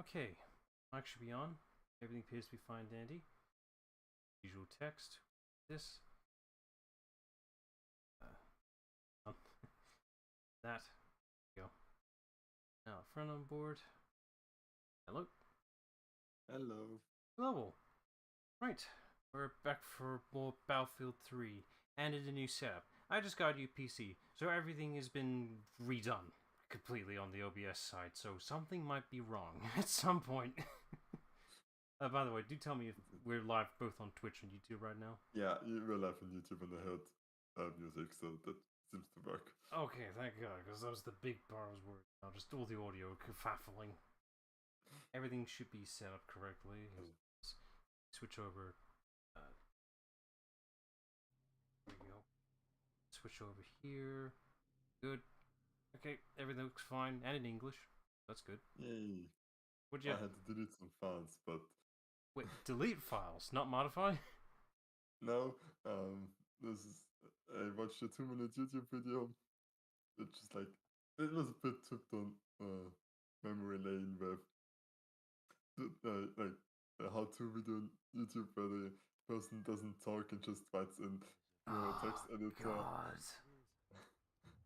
Okay, mic should be on. Everything appears to be fine, dandy. Usual text. This. That. There we go. Now, friend on board. Hello. Hello. Hello. Right, we're back for more Battlefield 3 and in a new setup. I just got a new PC, so everything has been redone completely on the OBS side, so something might be wrong at some point. By the way, do tell me if we're live both on Twitch and YouTube right now. Yeah, we're live on YouTube and I heard music, so that seems to work. Okay, thank God, because that was the big part I was worried about. Just all the audio kerfuffling. Everything should be set up correctly. Switch over. There we go. Switch over here. Good. Okay, everything looks fine, and in English. That's good. Yay. What'd you... I had to delete some files, but... Wait, delete files, not modify? No, this is... I watched a 2-minute YouTube video. It just like... It was a bit tipped on memory lane with... like a how-to video on YouTube where the person doesn't talk and just writes in text editor. God.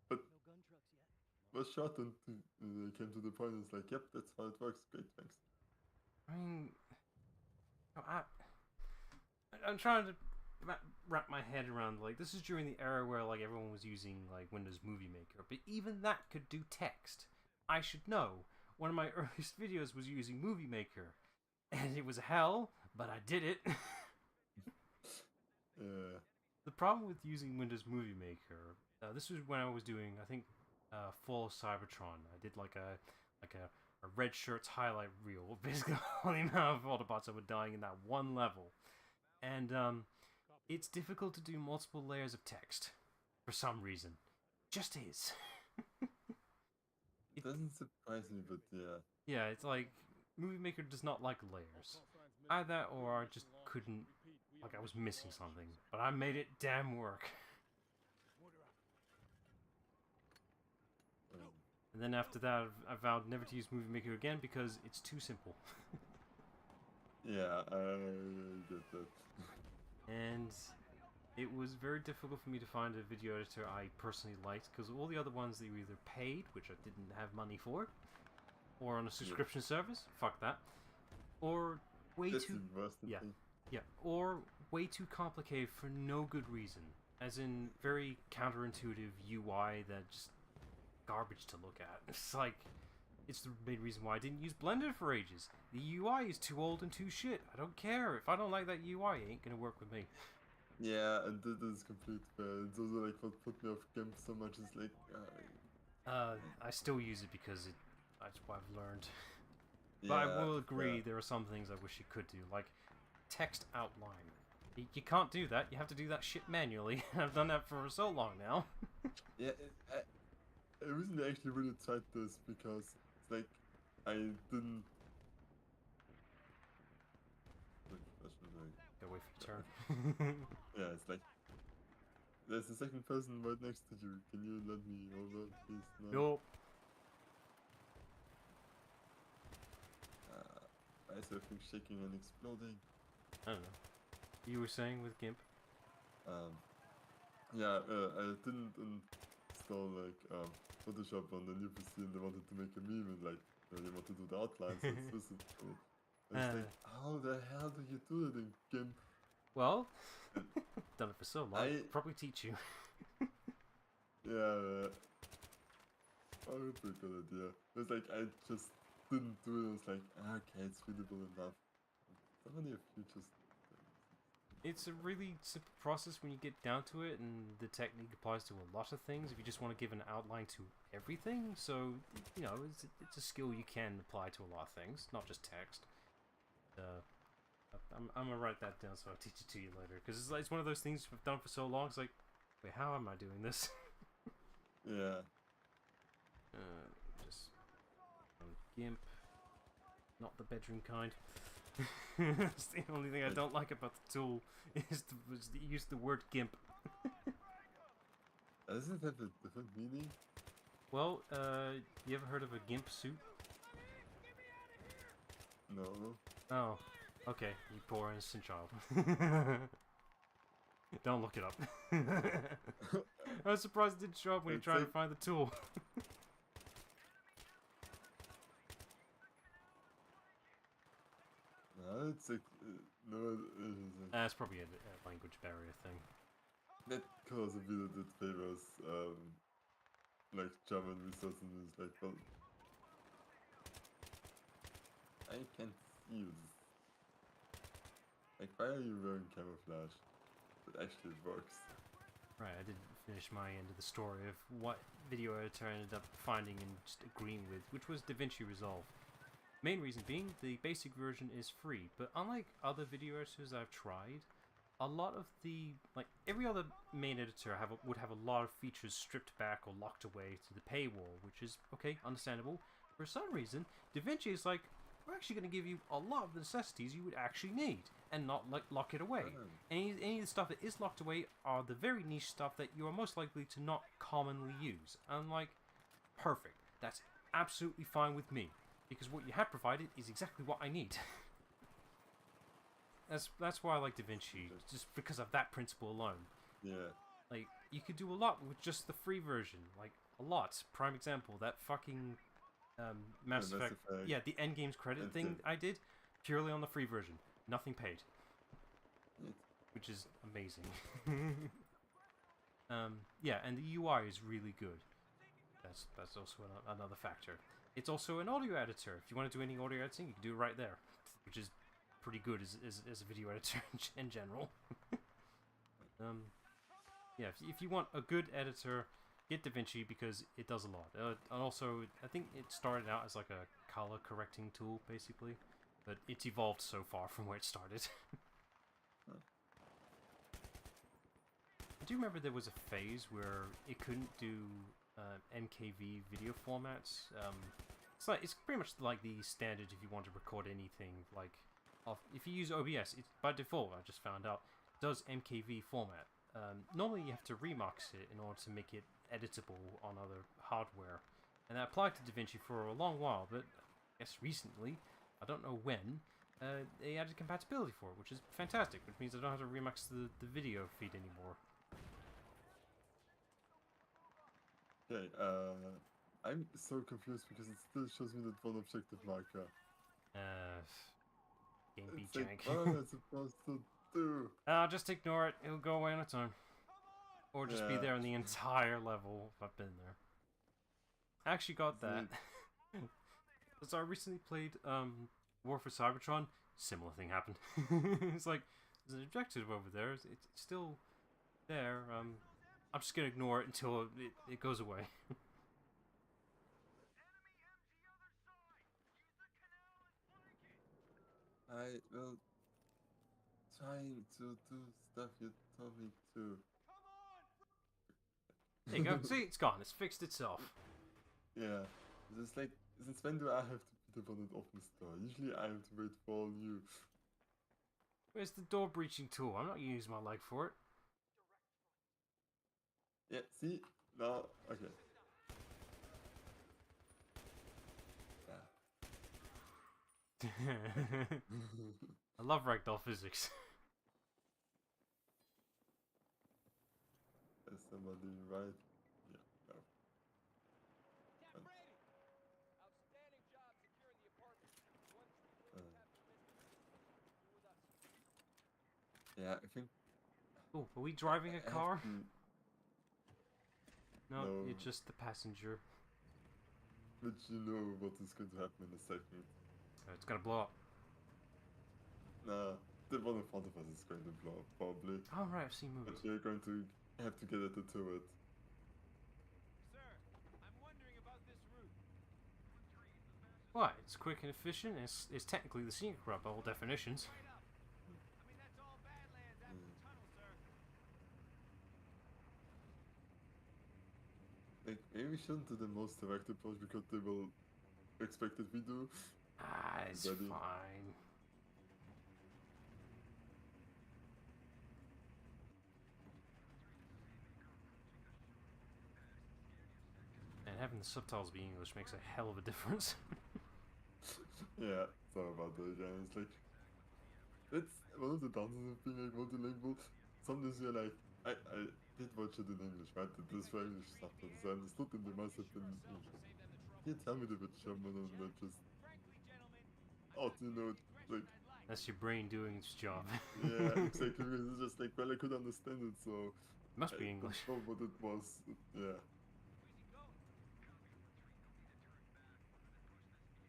But was short and they came to the point. It's like, yep, that's how it works. Great, thanks. I mean, I'm trying to wrap my head around, like, this is during the era where, like, everyone was using, like, Windows Movie Maker, but even that could do text. I should know. One of my earliest videos was using Movie Maker, and it was hell, but I did it. Yeah. The problem with using Windows Movie Maker, this was when I was doing, I think, Fall of Cybertron. I did like a red shirts highlight reel, basically all the amount of Autobots that were dying in that one level. And it's difficult to do multiple layers of text for some reason. Just is. It doesn't surprise me, but yeah. Yeah, it's like Movie Maker does not like layers. Either or I just couldn't, like I was missing something, but I made it damn work. And then after that, I vowed never to use Movie Maker again because it's too simple. Yeah, I get that. And it was very difficult for me to find a video editor I personally liked because all the other ones that you either paid, which I didn't have money for, or on a subscription service, fuck that, or way That's too... the worst thing. Yeah, or way too complicated for no good reason. As in, very counterintuitive UI that just garbage to look at. It's like, it's the main reason why I didn't use Blender for ages. The UI is too old and too shit. I don't care. If I don't like that UI, it ain't gonna work with me. Yeah, and that is complete fair. It's also like what put me off GIMP so much is like... I still use it because that's what I've learned. Yeah, But I will agree, there are some things I wish it could do, like text outline. You can't do that, you have to do that shit manually. I've done that for so long now. Yeah, I recently actually really tried this because it's like I didn't. Go wait for your turn. Yeah, it's like there's a second person right next to you. Can you let me over, please? No. Nope. Why is everything shaking and exploding? I don't know. You were saying with GIMP? Yeah, I didn't install like Photoshop on the new PC, and they wanted to make a meme and like they want to do the outlines. So it's visible. It's like, how the hell do you do it in GIMP? Well, done it for so long. I'll probably teach you. Yeah, that would be a good idea. It's like I just didn't do it. I was like, okay, it's readable enough. So many of you just. It's a really simple process when you get down to it, and the technique applies to a lot of things if you just want to give an outline to everything. So, you know, it's a skill you can apply to a lot of things, not just text. I'm gonna write that down so I'll teach it to you later, because it's one of those things I've done for so long, it's like, wait, how am I doing this? Yeah. Just GIMP. Not the bedroom kind. That's the only thing I don't like about the tool, is the use of the word GIMP. Doesn't it have a different meaning? Well, you ever heard of a GIMP suit? No. Oh, okay, you poor innocent child. Don't look it up. I was surprised it didn't show up when you It's tried to like- find the tool. No, it's like no. That's probably a language barrier thing. That could also be that it favors like German resources and it's like, well, I can't see you. Like, why are you wearing camouflage? It actually works. Right, I didn't finish my end of the story of what video editor I ended up finding and just agreeing with, which was DaVinci Resolve. Main reason being, the basic version is free, but unlike other video editors I've tried, a lot of the, like, every other main editor would have a lot of features stripped back or locked away to the paywall, which is, okay, understandable. For some reason, DaVinci is like, we're actually going to give you a lot of the necessities you would actually need, and not like lock it away. Any of the stuff that is locked away are the very niche stuff that you are most likely to not commonly use. I'm like, perfect. That's absolutely fine with me, because what you have provided is exactly what I need. That's why I like DaVinci, just because of that principle alone. Yeah. Like, you could do a lot with just the free version, like a lot. Prime example, that fucking Mass Mass Effect. Effect. Yeah, the end games credit And thing I did purely on the free version, nothing paid, Yes. which is amazing. Yeah, and the UI is really good. That's also another factor. It's also an audio editor. If you want to do any audio editing, you can do it right there, which is pretty good as a video editor in general. Yeah, if you want a good editor, get DaVinci because it does a lot. And also, I think it started out as like a color correcting tool, basically, but it's evolved so far from where it started. I do remember there was a phase where it couldn't do MKV video formats. It's pretty much like the standard if you want to record anything. Like, if you use OBS, it's by default. I just found out it does MKV format. Normally you have to remux it in order to make it editable on other hardware, and that applied to DaVinci for a long while. But I guess recently, I don't know when, they added compatibility for it, which is fantastic. Which means I don't have to remix the video feed anymore. Okay, I'm so confused because it still shows me that one objective marker. Game beat It's like, jank. what am I supposed to do? I'll just ignore it. It'll go away on its own. Or just be Yeah. there in the entire level if I've been there. I actually got that. So I recently played War for Cybertron. Similar thing happened. It's like, there's an objective over there. It's still there. I'm just gonna ignore it until it goes away. I will trying to do stuff you told me to. There you go. See, it's gone. It's fixed itself. Yeah, it's like, since when do I have to be the one that opens the door? Usually I have to wait for you. Where's the door breaching tool? I'm not using my leg for it. Yeah, see? Now, okay. I love ragdoll physics. Is somebody right? Yeah, no. Yeah, I think. Oh, are we driving a car? No, No. it's just the passenger. But you know what is going to happen in a second. It's gonna blow up. Nah, the one in front of us is going to blow up, probably. Oh, right, I've seen But movies. we're going to have to get at the turret. Sir, I'm wondering about this route. Why? It's quick and efficient. It's technically the scenic route by all definitions. Straight up. I mean, that's all Badlands after the tunnel, sir. Like, maybe we shouldn't do the most direct approach because they will expect that we do. Ah, it's Ready? fine. And having the subtitles be English makes a hell of a difference. Yeah, sorry about that again. It's like, it's one of the downsides of being like multilingual. Sometimes you're like, I did watch it in English, right? This were English subtitles. I understood them, they must have been in English. Can you tell me they were German and they're just, oh, you know, like, That's your brain doing its job. yeah, exactly. Because it's just like, well, I could understand it, so Must I be don't English. know what it was. Yeah.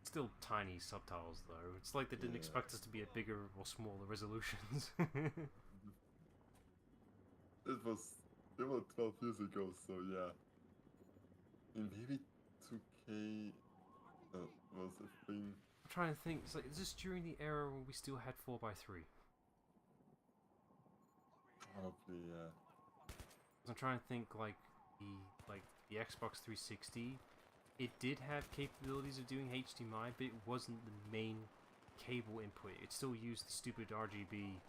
Still tiny subtitles though. It's like they didn't Yeah. expect us to be at bigger or smaller resolutions. It was, it was 12 years ago, so yeah. And maybe 2K was a thing. I'm trying to think. It's like, is this during the era when we still had 4x3? Probably, yeah. I'm trying to think like the Xbox 360. It did have capabilities of doing HDMI, but it wasn't the main cable input. It still used the stupid RGB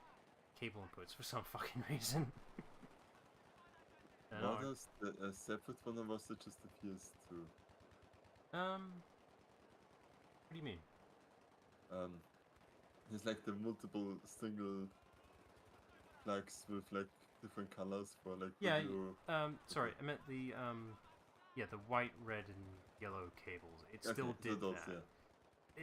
cable inputs for some fucking reason. Was the a separate one or was it just the PS2? What do you mean? It's like the multiple single flags with like different colors for like Yeah, video. sorry, I meant the the white, red, and yellow cables. It still Okay, did those, that.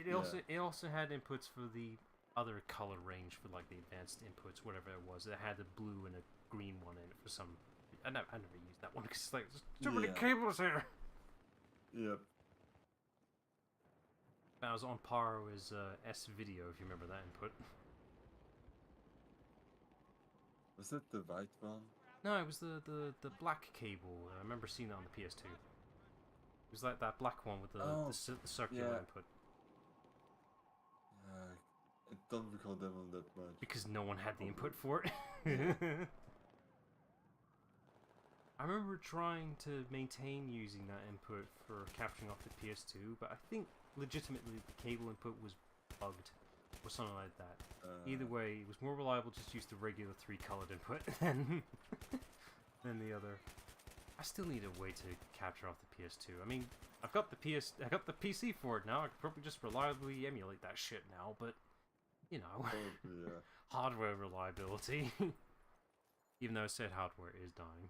yeah. It also had inputs for the other color range for like the advanced inputs, whatever it was. It had a blue and a green one in it for some. I never used that one because it's like there's too many Yeah. cables here. Yep. I was on par with S video if you remember that input. Was it the white one? No, it was the black cable. I remember seeing that on the PS2. It was like that black one with the circular yeah. input. Yeah, I don't recall them on that much. Because no one had the input for it. Yeah. I remember trying to maintain using that input for capturing off the PS2, but I think legitimately the cable input was bugged or something like that. Either way, it was more reliable just use the regular 3-colored input than the other. I still need a way to capture off the PS2. I mean, I got the PC for it now. I could probably just reliably emulate that shit now, but you know, Probably, yeah. hardware reliability. Even though said hardware is dying.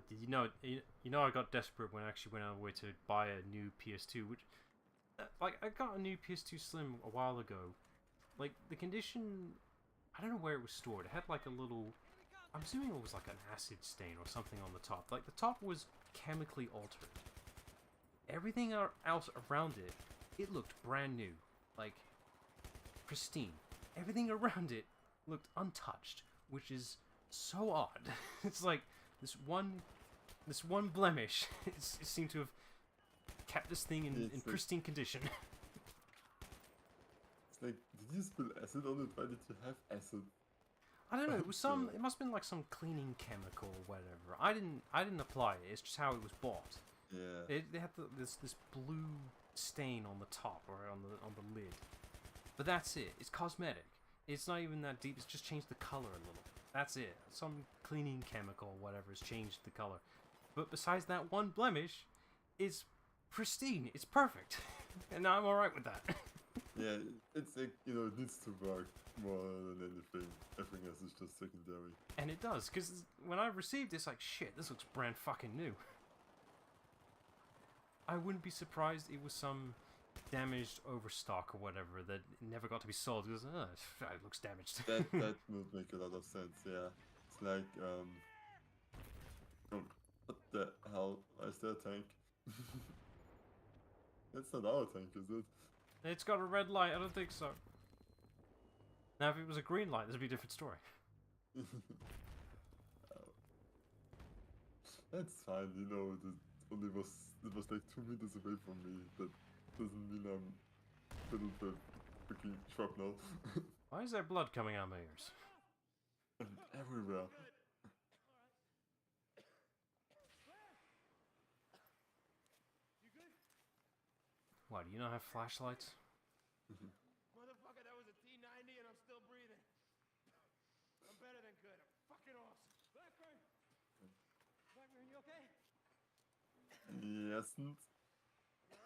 Did you know? You know, I got desperate when I actually went out of the way to buy a new PS2, which, like, I got a new PS2 Slim a while ago. Like, the condition, I don't know where it was stored. It had like a little, I'm assuming it was like an acid stain or something on the top. Like, the top was chemically altered. Everything else around it, it looked brand new, like pristine. Everything around it looked untouched, which is so odd. It's like this one blemish. It seemed to have kept this thing in pristine condition. It's like, did you spill acid on it? Why did you have acid? I don't know. It was some. It must have been like some cleaning chemical or whatever. I didn't apply it. It's just how it was bought. Yeah. They had this blue stain on the top or on the lid. But that's it. It's cosmetic. It's not even that deep. It's just changed the color a little. That's it. Some cleaning chemical or whatever has changed the color. But besides that one blemish, it's pristine. It's perfect. And I'm alright with that. Yeah, it's like, you know, it needs to work more than anything. Everything else is just secondary. And it does, because when I received this, like, shit, this looks brand fucking new. I wouldn't be surprised it was some damaged overstock or whatever that never got to be sold because it looks damaged. That would make a lot of sense, yeah. It's like, what the hell? Why is there a tank? That's not our tank, is it? It's got a red light, I don't think so. Now if it was a green light, this would be a different story. That's fine, you know, it was like 2 meters away from me. That doesn't mean I'm filled with freaking shrapnel. Why is there blood coming out of my ears? And everywhere. What, do you not have flashlights? Motherfucker, that was a T90 and I'm still breathing. I'm better than good. I'm fucking awesome. Blackburn! Blackburn, you okay? Yes. Alright?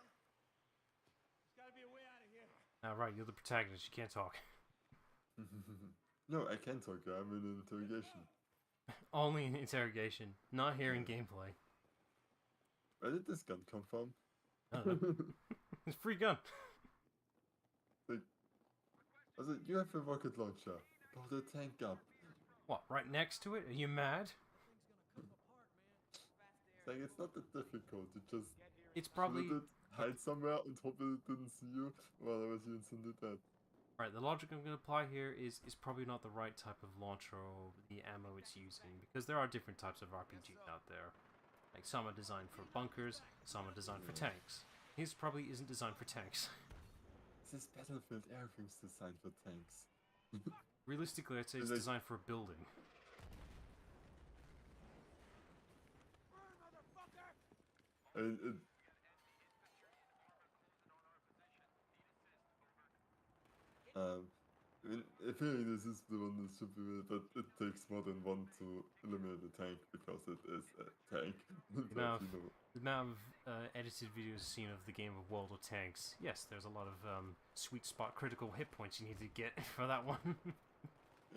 Right, you're the protagonist. You can't talk. No, I can talk. I'm in an interrogation. Only in interrogation, not here in gameplay. Where did this gun come from? I don't know. It's a free gun. Like, also, you have a rocket launcher. Blow the tank up. What, right next to it? Are you mad? It's like, it's not that difficult. You just It's probably... shoot it, hide somewhere, and hope it didn't see you. Well, otherwise you instantly dead. Right, the logic I'm going to apply here is probably not the right type of launcher or the ammo it's using, because there are different types of RPGs out there. Like, some are designed for bunkers, some are designed for tanks. His probably isn't designed for tanks. This Battlefield, everything's designed for tanks. Realistically, I'd say it's designed for a building. In theory, this is the one that should be made, but it takes more than one to eliminate a tank because it is a tank. The amount of edited videos seen of the game of World of Tanks, yes, there's a lot of sweet spot critical hit points you need to get for that one.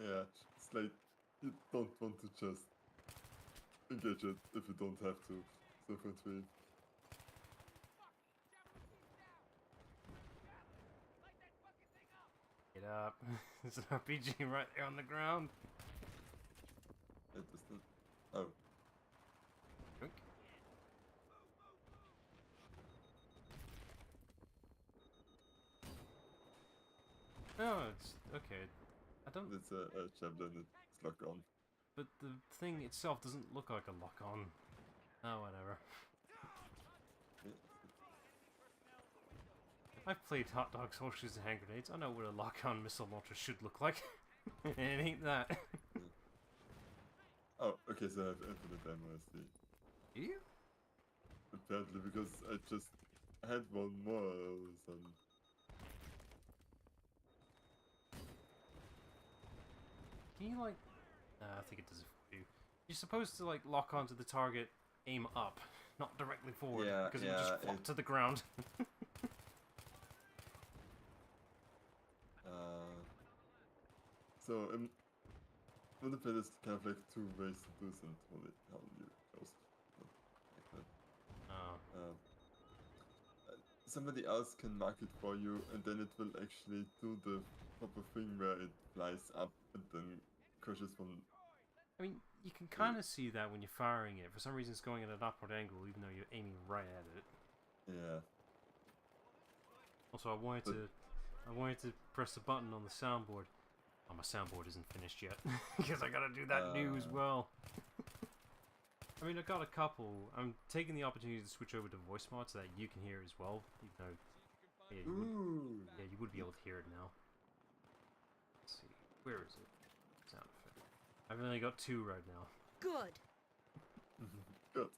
Yeah, it's like you don't want to just engage it if you don't have to. So for three. Get up. There's an RPG right there on the ground. It is not. Oh. Yoink. Oh, it's okay. I don't. It's a javelin, it's locked on. But the thing itself doesn't look like a lock-on. Oh, whatever. I've played Hot Dog Soldiers and Hand Grenades. I know what a lock-on missile launcher should look like. It ain't that. Oh, okay, so I have infinite ammo, I see. Do you? Apparently, because I just had one more all of a sudden. Can you, like... I think it does it for you. You're supposed to, like, lock onto the target, aim up, not directly forward, because it would just flop to the ground. So, multiplayer is kind of like two ways to do this, and how you chose like that. Oh. Somebody else can mark it for you, and then it will actually do the proper thing where it flies up and then crushes from... I mean, you can kind of see that when you're firing it. For some reason, it's going at an upward angle, even though you're aiming right at it. Yeah. Also, I wanted to press the button on the soundboard. Oh, my soundboard isn't finished yet because I gotta do that new as well. I mean, I got a couple. I'm taking the opportunity to switch over to voice mod so that you can hear it as well. Even though, yeah, you would be able to hear it now. Let's see, where is it? Sound effect. I've only got 2 right now. Good. Good.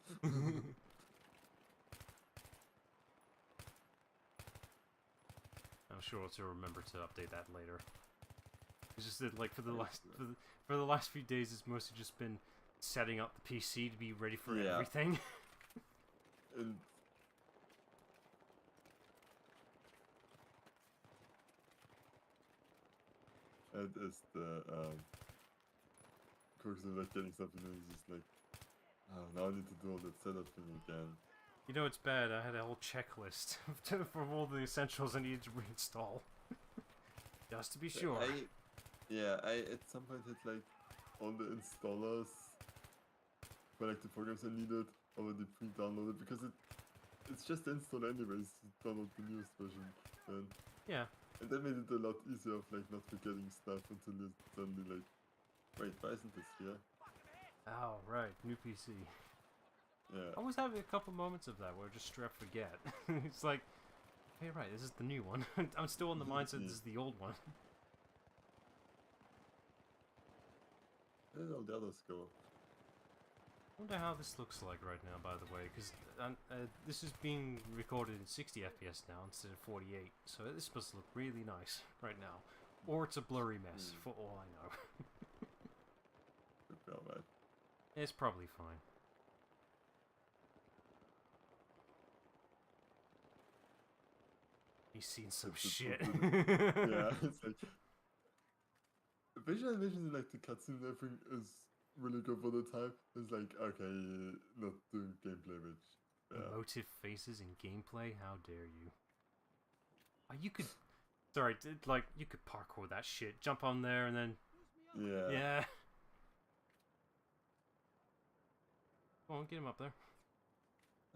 I'm sure to remember to update that later. It's just that, like, for the last few days, it's mostly just been setting up the PC to be ready for everything. And that is the crux of like getting something and it's just like, oh, now I need to do all that setup thing again. You know, it's bad. I had a whole checklist for all the essentials I needed to reinstall. Just to be sure. I at some point had like all the installers for like the programs I needed already pre-downloaded because it's just installed anyways to download the newest version. And yeah. And that made it a lot easier of like not forgetting stuff until you suddenly like, wait, why isn't this here? Oh, right, new PC. Yeah. I was having a couple moments of that where I just straight up forget. It's like, hey, right, this is the new one. I'm still on the mindset this is the old one. Where did all the others go? I wonder how this looks like right now, by the way, because this is being recorded in 60 FPS now instead of 48, so this supposed to look really nice right now. Or it's a blurry mess, for all I know. Could be alright. It's probably fine. He's seen some It's shit. yeah, it's like visual animation in like the cutscene and everything is really good for the time. It's like okay, not doing gameplay, which yeah. Emotive faces in gameplay? How dare you? You could... Sorry, like, you could parkour that shit. Jump on there and then... Yeah. Yeah. Come on, get him up there.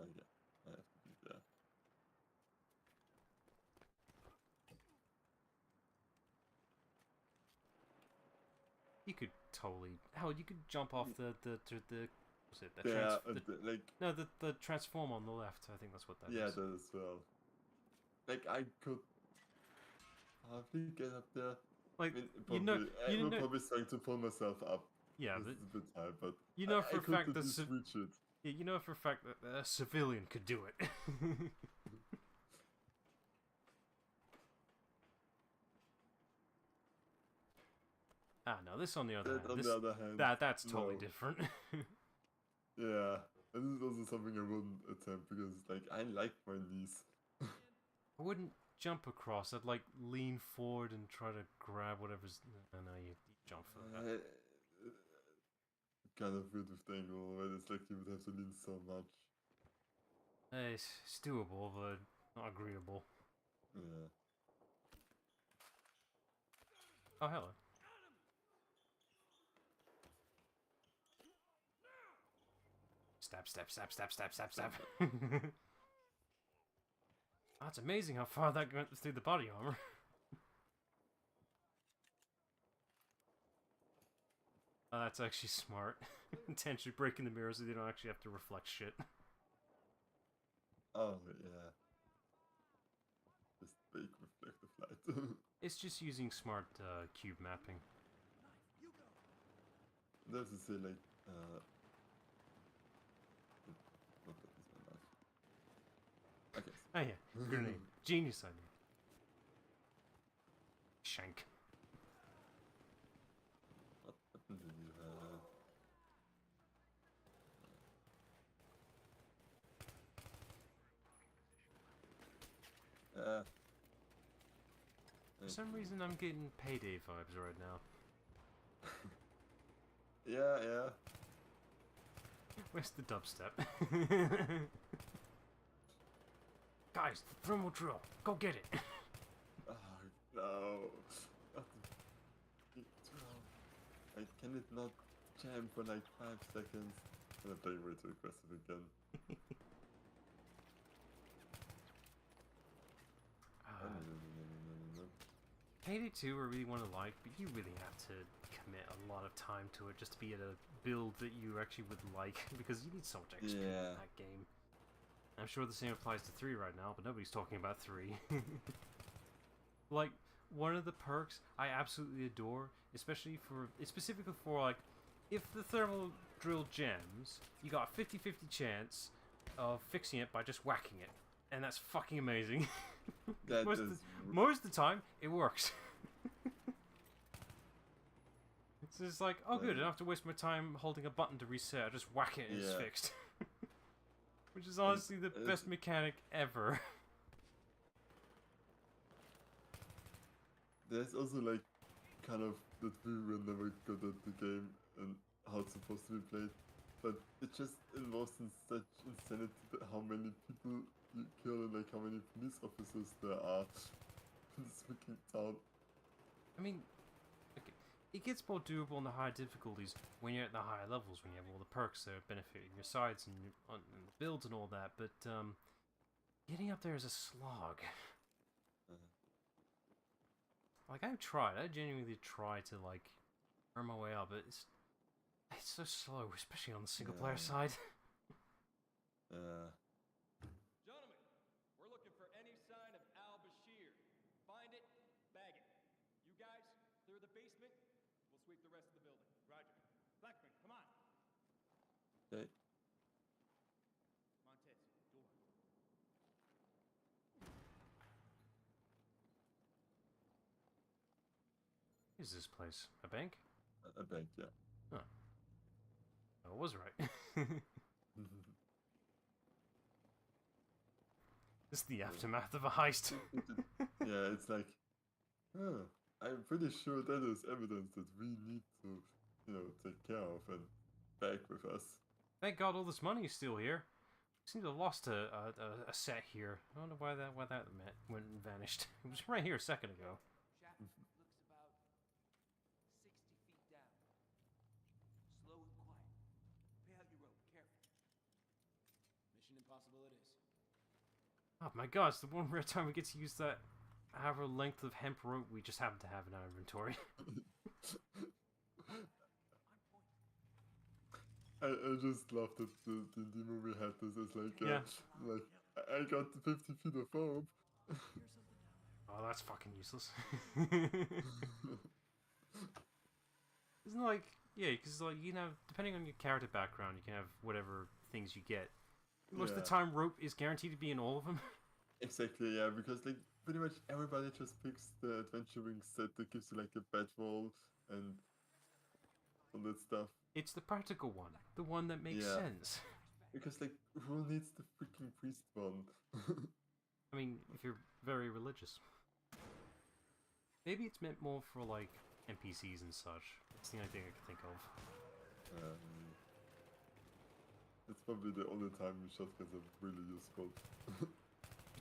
Oh yeah, I have to be there. You could totally... Hell, you could jump off the what's it? The Yeah, like No, the transform on the left. I think that's what that is. yeah, that as well. Like I could hardly get up there. Like, I mean, you probably, know... I You will know... probably try to pull myself up. Yeah, This but... is a bit high, but You know I for a could fact at that... least reach it. Yeah, you know for a fact that a civilian could do it. No, this on the other That, hand... on This, the other hand, that's totally no. different. Yeah, and this is also something I wouldn't attempt because like I like my knees. I wouldn't jump across. I'd like lean forward and try to grab whatever's... No, you jump for that. Kind of weird with the angle, where it's like you would have to lean so much. It's doable, but not agreeable. Yeah. Oh, hello. Stab, stab, stab, stab, stab, stab, stab. That's amazing how far that went through the body armor. Oh, that's actually smart. Intentionally breaking the mirror so they don't actually have to reflect shit. Oh yeah. Just fake reflective light. It's just using smart cube mapping. There's to say like what is my life? Okay. Oh yeah, grenade. Genius idea. Shank. What weapon do you have? For some reason I'm getting Payday vibes right now. Yeah. Where's the dubstep? Guys, the thermal drill. Go get it. Oh no. Can it not jam for like 5 seconds? I'm playing way too aggressive again. No. Payday 2 I really want to like, but you really have to commit a lot of time to it just to be at a build that you actually would like, because you need so much XP in that game. I'm sure the same applies to 3 right now, but nobody's talking about 3. Like, one of the perks I absolutely adore, especially for, it's specifically for like, if the thermal drill jams, you got a 50-50 chance of fixing it by just whacking it. And that's fucking amazing. Most of the time, it works. It's just like, oh good, I don't have to waste my time holding a button to reset, I just whack it and it's fixed. Which is honestly the best mechanic ever. There's also like, kind of, that we were never good at the game and how it's supposed to be played. But it just involves in such insanity that how many people you kill and like how many police officers there are in this freaking town. I mean, okay, it gets more doable on the higher difficulties when you're at the higher levels, when you have all the perks that are benefiting your sides and the builds and all that, but getting up there is a slog. Like, I've tried, I genuinely tried to like earn my way up, but it's so slow, especially on the single player side. Gentlemen, we're looking for any sign of al-Bashir. Find it, bag it. You guys, clear the basement. We'll sweep the rest of the building. Roger. Blackman, come on. Okay. Montez, door. What is this place? A bank? A bank, yeah. Oh. I was right. It's the aftermath of a heist. Yeah, it's like, huh, I'm pretty sure that is evidence that we need to, take care of and back with us. Thank God all this money is still here. Seems to have lost a set here. I wonder why that went and vanished. It was right here a second ago. Shaft looks about 60 feet down. Slow and quiet. Pay out your rope, carefully. Mission impossible it is. Oh my God, it's the one rare time we get to use that however length of hemp rope we just happen to have in our inventory. I just love that the movie had this. It's like, Yeah. like I got 50 feet of rope. Oh, that's fucking useless. Isn't it like, yeah, because like, you know, depending on your character background, you can have whatever things you get. Most of the time, rope is guaranteed to be in all of them. Exactly, yeah, because like pretty much everybody just picks the adventuring set that gives you like a bedroll and all that stuff. It's the practical one, the one that makes sense. Because like, who needs the freaking priest one? I mean, if you're very religious. Maybe it's meant more for like NPCs and such. That's the only thing I can think of. It's probably the only time shotguns are really useful. You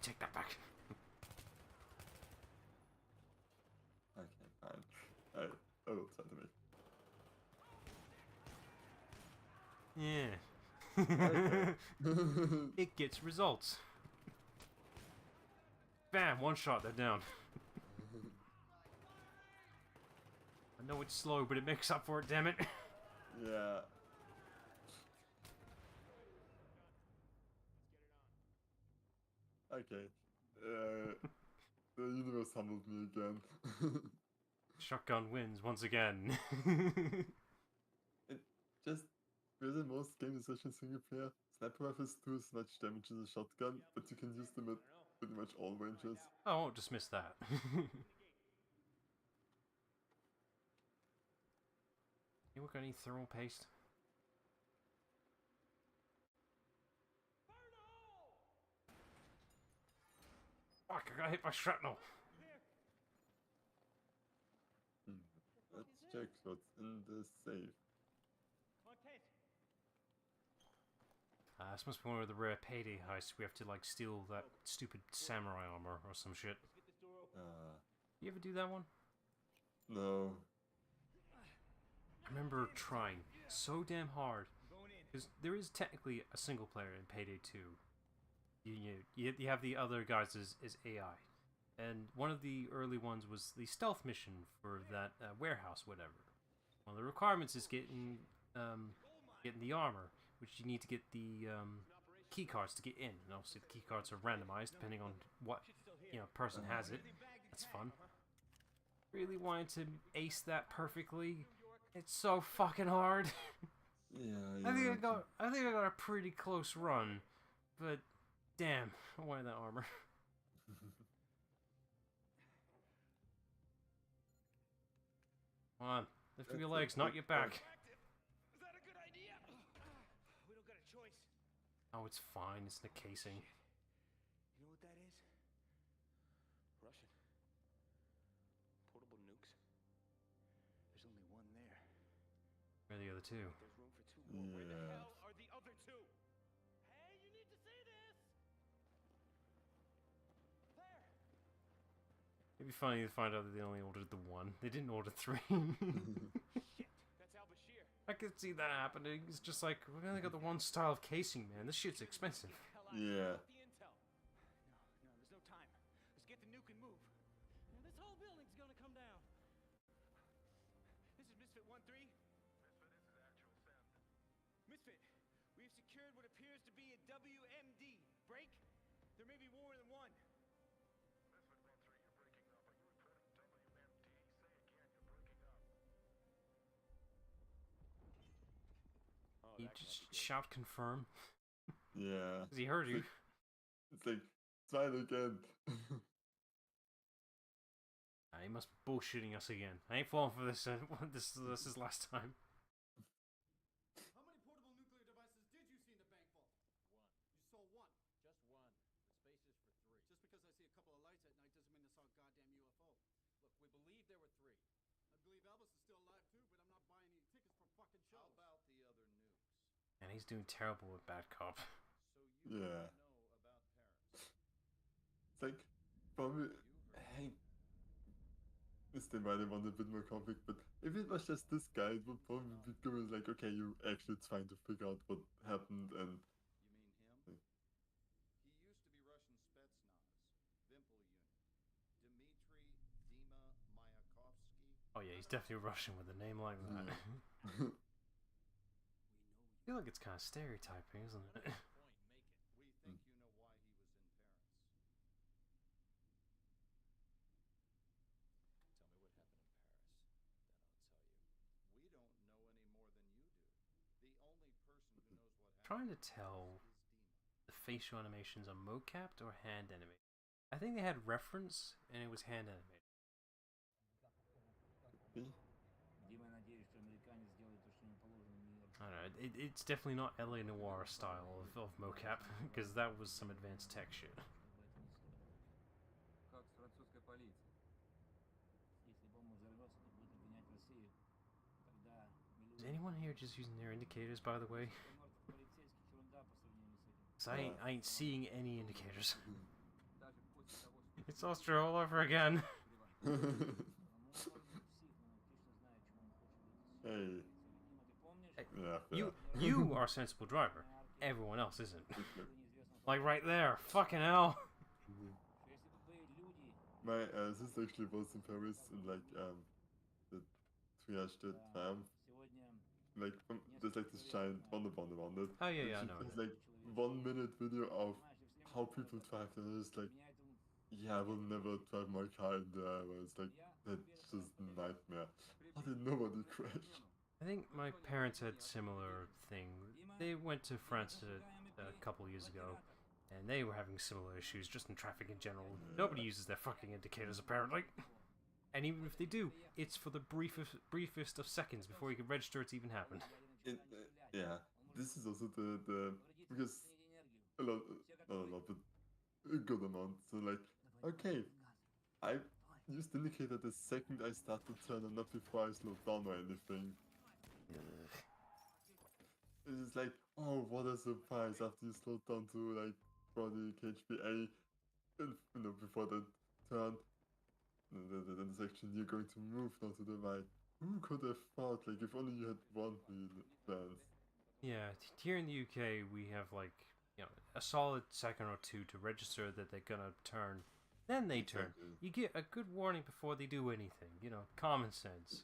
take that back. Okay, fine. I will try to make. Yeah. It gets results. Bam! One shot, they're down. I know it's slow, but it makes up for it, damn it. Yeah. Okay. The universe humbled me again. Shotgun wins once again. It just, really most games, especially single player, sniper rifles do as much damage as a shotgun, but you can use them at pretty much all ranges. I won't dismiss that. You work on any thermal paste? Fuck, I got hit by shrapnel. Let's check what's in the safe. This must be one of the rare payday heists. We have to like steal that stupid samurai armor or some shit. You ever do that one? No. I remember trying so damn hard. Because there is technically a single player in Payday 2. You have the other guys as AI. And one of the early ones was the stealth mission for that warehouse, whatever. One of the requirements is getting the armor, which you need to get the key cards to get in. And obviously the key cards are randomized depending on what person has it. That's fun. Really wanted to ace that perfectly. It's so fucking hard. Yeah. I think I got a pretty close run, but damn, I wanted that armor. Come on, lift up your legs, not your back. Is that a good idea? We don't got a choice. Oh, it's fine. It's the casing. You know what that is? Russian. Portable nukes. There's only one there. Where are the other two? There's room for two more. Where the hell are the other two? Hey, you need to see this. There. It'd be funny to find out that they only ordered the one. They didn't order 3. Shit, that's al-Bashir. I could see that happening. It's just like, we only got the one style of casing, man. This shit's expensive. Yeah. The intel. No, there's no time. Let's get the nuke and move. This whole building's gonna come down. This is Misfit 1-3. Misfit, this is actual send. Misfit, we've secured what appears to be a WMD. Break? There may be more than one. You just shout confirm. Yeah. Because he heard you. It's like, try it again. He must be bullshitting us again. I ain't falling for this. This is last time. How many portable nuclear devices did you see in the bank vault? One. You saw one? Just one. The space is for 3. Albus is still alive too, but I'm not buying any tickets for fucking shows. How about the other nukes? And he's doing terrible with Bad Cop. So you Yeah. know about Paris. It's like, probably, You heard hey, this they might have wanted a bit more conflict, but if it was just this guy, it would probably be good. Like, okay, you actually trying to figure out what happened, and You mean him? Hmm. He used to be Russian Spetsnaz, Vimple unit. Dmitry Dima Mayakovsky. Oh yeah, he's definitely Russian with a name like that. yeah. I feel like it's kind of stereotyping, isn't it? We think you know why he was in Paris. Tell me what happened in Paris. Then I'll tell you. We don't know any more than you do. The only person who knows what happened Trying to tell is Dima. the facial animations are mocapped or hand animated. I think they had reference and it was hand animated. Дима, надеюсь, что американец сделает то, что ему положено в Нью-Йорке. I don't know, it's definitely not LA Noir style of mocap, because that was some advanced tech shit. Чтобы это не стоило. Как с французской полицией? Если бомба взорвется, то будет обвинять Россию. Тогда Is anyone here just using their indicators, by the way? полицейский ерунда по сравнению с этим. 'Cause I ain't seeing any indicators. Даже после того, что It's Austria all over again. А может, он псих, но точно знает, чего он хочет добиться. Hey. Дима, ты помнишь? Yeah, You are a sensible driver. Everyone else isn't. Неизвестного Like right there. Fucking hell. что если бы люди My sister actually was in Paris in like the triage the tram. сегодня Like there's like this giant roundabout around it. Oh yeah, and yeah, I she know. has like 1 minute video of how people drive there. And it's like, меня это yeah, I will never drive my car in there. But it's like that's just a nightmare. How did nobody crash? I think my parents had similar thing. They went to France a couple years ago, and they were having similar issues just in traffic in general. Nobody uses their fucking indicators apparently. And even if they do, it's for the briefest of seconds before you can register it's even happened. Yeah, this is also the because a lot, not a lot, but a good amount. So like, okay, I used the indicator the second I start to turn, and not before I slow down or anything. It's like, oh, what a surprise after you slow down to like 40 kph, and you know, before the turn, the section you're going to move now to the right. Who could have thought, like, if only you had one wheel advance? Yeah, here in the UK we have like, you know, a solid second or two to register that they're gonna turn. Then they turn. Exactly. You get a good warning before they do anything. You know, common sense.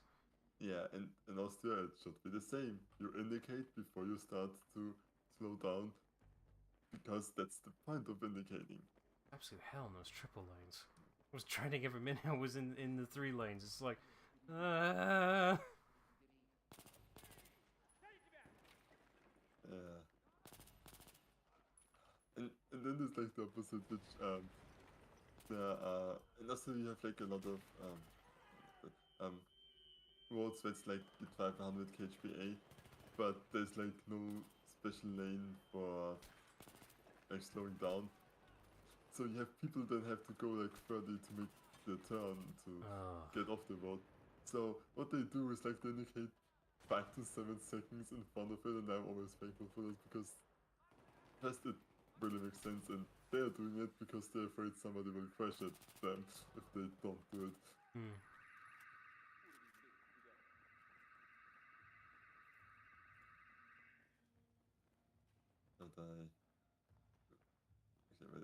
Yeah, and in Austria it should be the same. You indicate before you start to slow down, because that's the point of indicating. Absolute hell in those triple lanes. I was training every minute I was in the 3 lanes. It's like, Yeah. And then there's like the opposite, which there are, and also you have like a lot of roads that's like you drive 100 kph, but there's like no special lane for like slowing down. So you have people that have to go like 30 to make the turn to get off the road. So what they do is like they indicate 5 to 7 seconds in front of it, and I'm always thankful for this because first it really makes sense, and they're doing it because they're afraid somebody will crash at them if they don't do it. hmm. But okay, wait.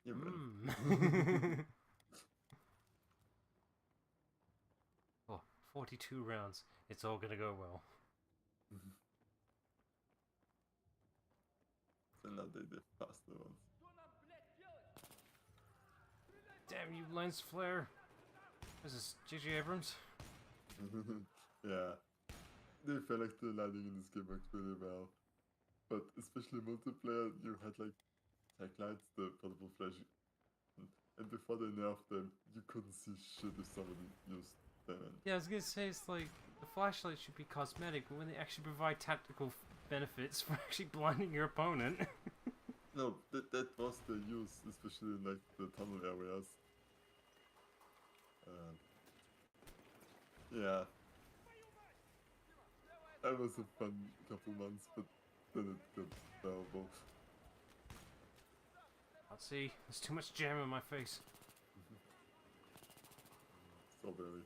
Yeah, but Mm. Oh, 42 rounds. It's all gonna go well. so now they did faster ones. Damn you, lens flare. This is J.J. Abrams. Yeah, they felt like the landing in this game worked really well, but especially multiplayer, you had like tech lights, the portable flash, and before they nerfed them, you couldn't see shit if somebody used them. Yeah, I was gonna say, it's like, the flashlight should be cosmetic, but when they actually provide tactical benefits for actually blinding your opponent. No, that was the use, especially in like the tunnel areas. Yeah. That was a fun couple months, but then it got terrible. Let's see. There's too much jam in my face. Strawberry.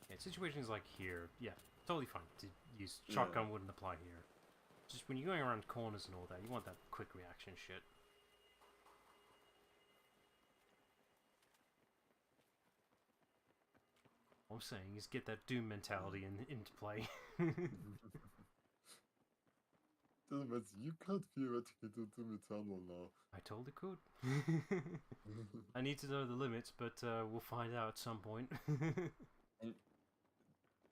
Yeah, situations like here, yeah, totally fine to use. Shotgun wouldn't apply here. Just when you're going around corners and all that, you want that quick reaction shit. All I'm saying is get that Doom mentality into play. Doesn't matter, you can't theoretically do Doom Eternal now. I totally could. I need to know the limits, but we'll find out at some point. And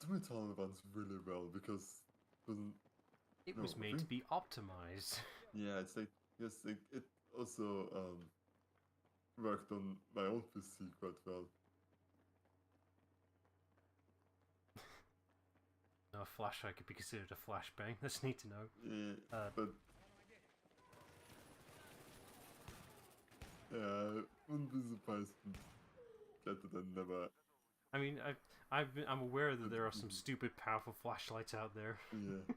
Doom Eternal runs really well because It no, was I made to think- be optimized. yeah, it's like yes, like it also worked on my own PC quite well. A flashlight could be considered a flashbang. That's neat to know. Yeah, but yeah, I wouldn't be surprised to get it and never. I mean, I'm aware that there are some stupid, powerful flashlights out there. Yeah,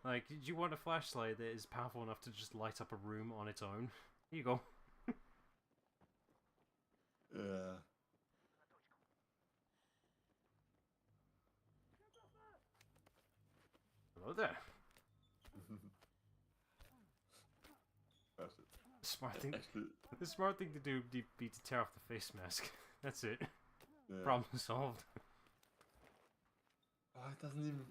Like, did you want a flashlight that is powerful enough to just light up a room on its own? Here you go. yeah. Hello there. That's it. Smart thing. Actually, The smart thing to do would be to tear off the face mask. That's it. yeah. Problem solved. Oh, it doesn't even.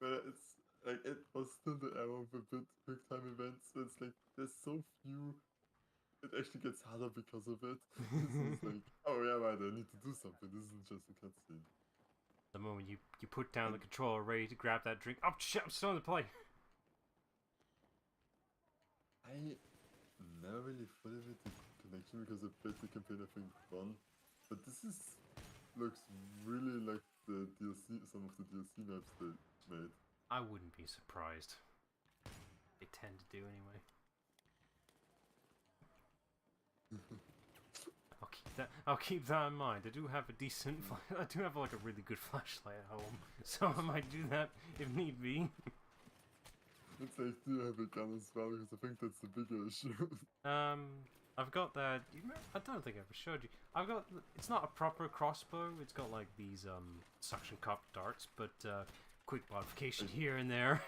But it's like it was still the era of a bit quick time events. So it's like there's so few. It actually gets harder because of it. It's like, oh yeah, right. I need to do something. This isn't just a cutscene. The moment you put down the controller ready to grab that drink. Oh shit! I'm still in the play. I never really fully with the connection because I played the campaign I think one, but this looks really like the DLC, some of the DLC maps they made. I wouldn't be surprised. They tend to do anyway. I'll keep that in mind. I do have a decent. I do have like a really good flashlight at home, so I might do that if need be. It's like, do you have a gun as well? Because I think that's the bigger issue. I've got that. I don't think I ever showed you. I've got. It's not a proper crossbow. It's got like these suction cup darts, but quick modification here and there.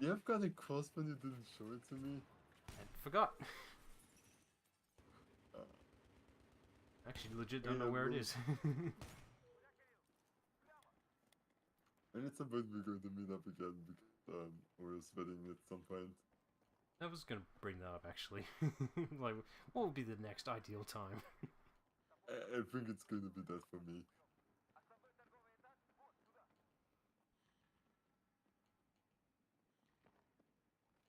You have got a crossbow, you didn't show it to me. I forgot. Actually, legit don't know where it is. And at some point we're going to meet up again because we're sweating at some point. I was gonna bring that up actually. Like, what would be the next ideal time? I think it's going to be that for me.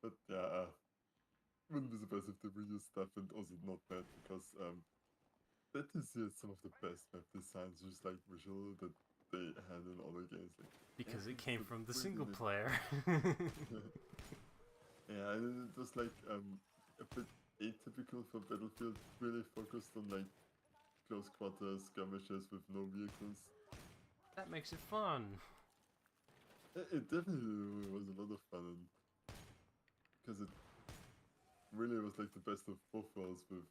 But yeah, wouldn't be surprised if they reuse stuff and also not bad because that is yet some of the best map designs, just like visual that they had in other games. Like, Because it it's came a from the really single nice- player. Yeah, and it was like a bit atypical for Battlefield, really focused on like close quarters skirmishes with no vehicles. That makes it fun. It definitely was a lot of fun, because it really was like the best of both worlds with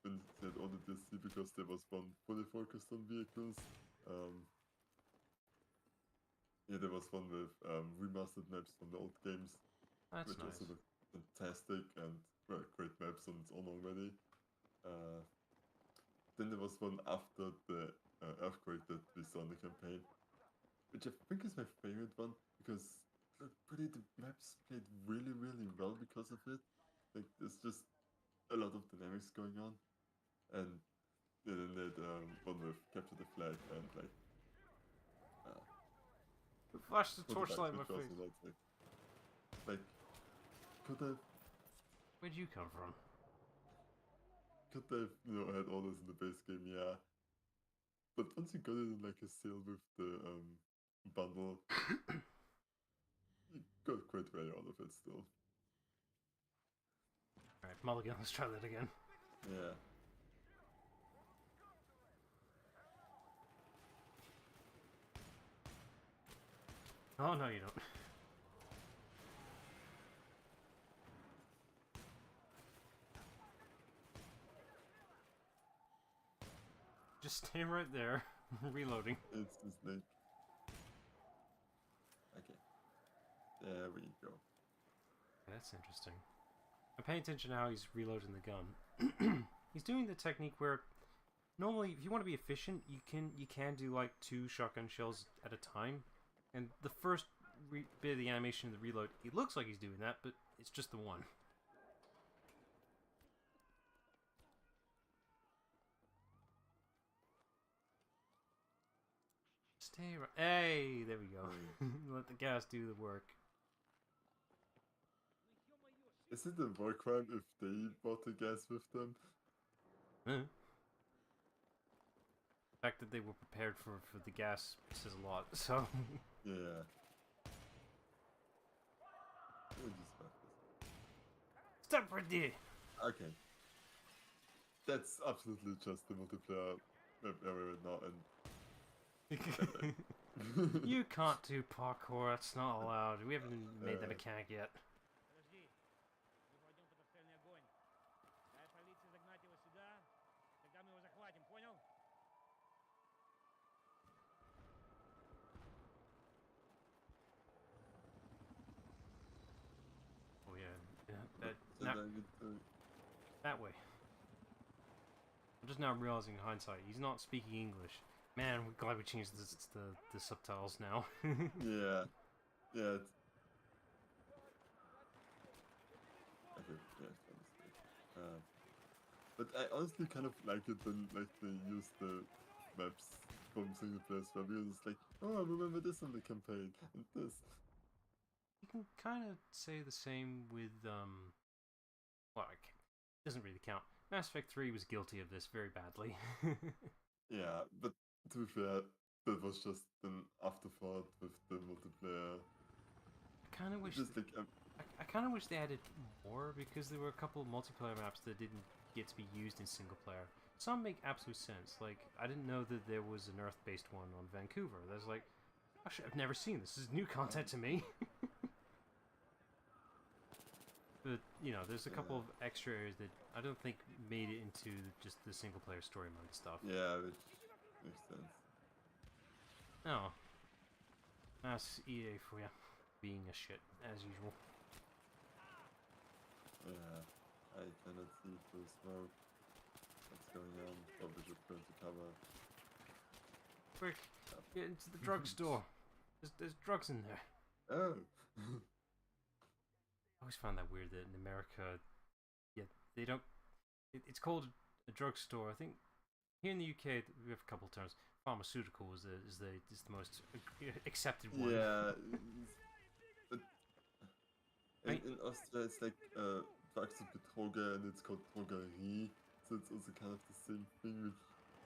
when they had all the DLC, because there was one fully focused on vehicles. Yeah, there was one with remastered maps from the old games, That's which nice. also looked fantastic and well, great maps on its own already. Then there was one after the earthquake that we saw in the campaign, which I think is my favorite one because look, pretty the maps played really well because of it. Like there's just a lot of dynamics going on, and yeah, then they had one with capture the flag and like Flash the put it back, torchlight in my which was face. a lot, like could have Where'd you come from? had all this in the base game, yeah. But once you got it in like a sale with the bundle, you got quite value out of it still. Alright, Mulligan, let's try that again. Yeah. Oh, no, you don't. Just stay right there, reloading. It's the snake. Okay. There we go. That's interesting. I'm paying attention to how he's reloading the gun. He's doing the technique where normally, if you want to be efficient, you can do like 2 shotgun shells at a time, and the first bit of the animation of the reload, it looks like he's doing that, but it's just the one. Stay right. Hey, there we go. Let the gas do the work. Is it a war crime if they bought the gas with them? Huh? The fact that they were prepared for the gas says a lot, so... Yeah. Let me just back this. Stop right there! Okay. That's absolutely just the multiplayer map area right now, and You can't do parkour, that's not allowed. We haven't made the Yeah. mechanic yet. Подожди. Мы пойдем под отстрельный огонь. Дай полиции загнать его сюда, тогда мы его захватим, понял? Oh yeah, so now, now you that way. I'm just now realizing in hindsight, he's not speaking English. Man, we're glad we changed the subtitles now. yeah. Yeah. Okay, yeah, it's a mistake. But I honestly kind of like it when like they use the maps from single player as well, because it's like, oh, I remember this on the campaign and this. You can kind of say the same with well, it doesn't really count. Mass Effect 3 was guilty of this very badly. Yeah, but to be fair, that was just an afterthought with the multiplayer. I kind of wish Just like I kind of wish they added more, because there were a couple of multiplayer maps that didn't get to be used in single player. Some make absolute sense. Like, I didn't know that there was an Earth-based one on Vancouver. There's like, actually, I've never seen this. This is new content to me. But, you know, there's a couple of extra areas that I don't think made it into just the single player story mode stuff. yeah, which makes sense. Oh. That's EA for you. Being a shit, as usual. Yeah, I cannot see through smoke. What's going on? Probably should turn to cover. Quick, get into the drugstore. There's drugs in there. Oh! I always found that weird that in America, yeah, they don't. It's called a drugstore. I think here in the UK we have a couple of terms. Pharmaceutical is the most accepted one. Yeah, but Right. in Austria it's like drugs and Betrogen, and it's called Drogerie, so it's also kind of the same thing,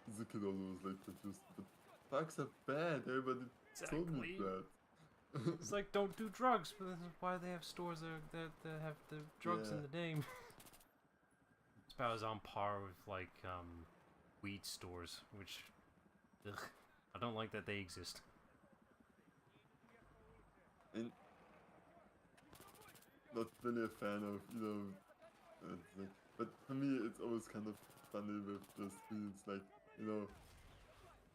which the kid also was like confused. But drugs are bad, everybody told me Exactly. that. It's like, don't do drugs, but that's why they have stores that have the drugs in Yeah. the name. It's about as on par with like weed stores, which ugh, I don't like that they exist. And not really a fan of, like, but for me it's always kind of funny with just beer. It's like,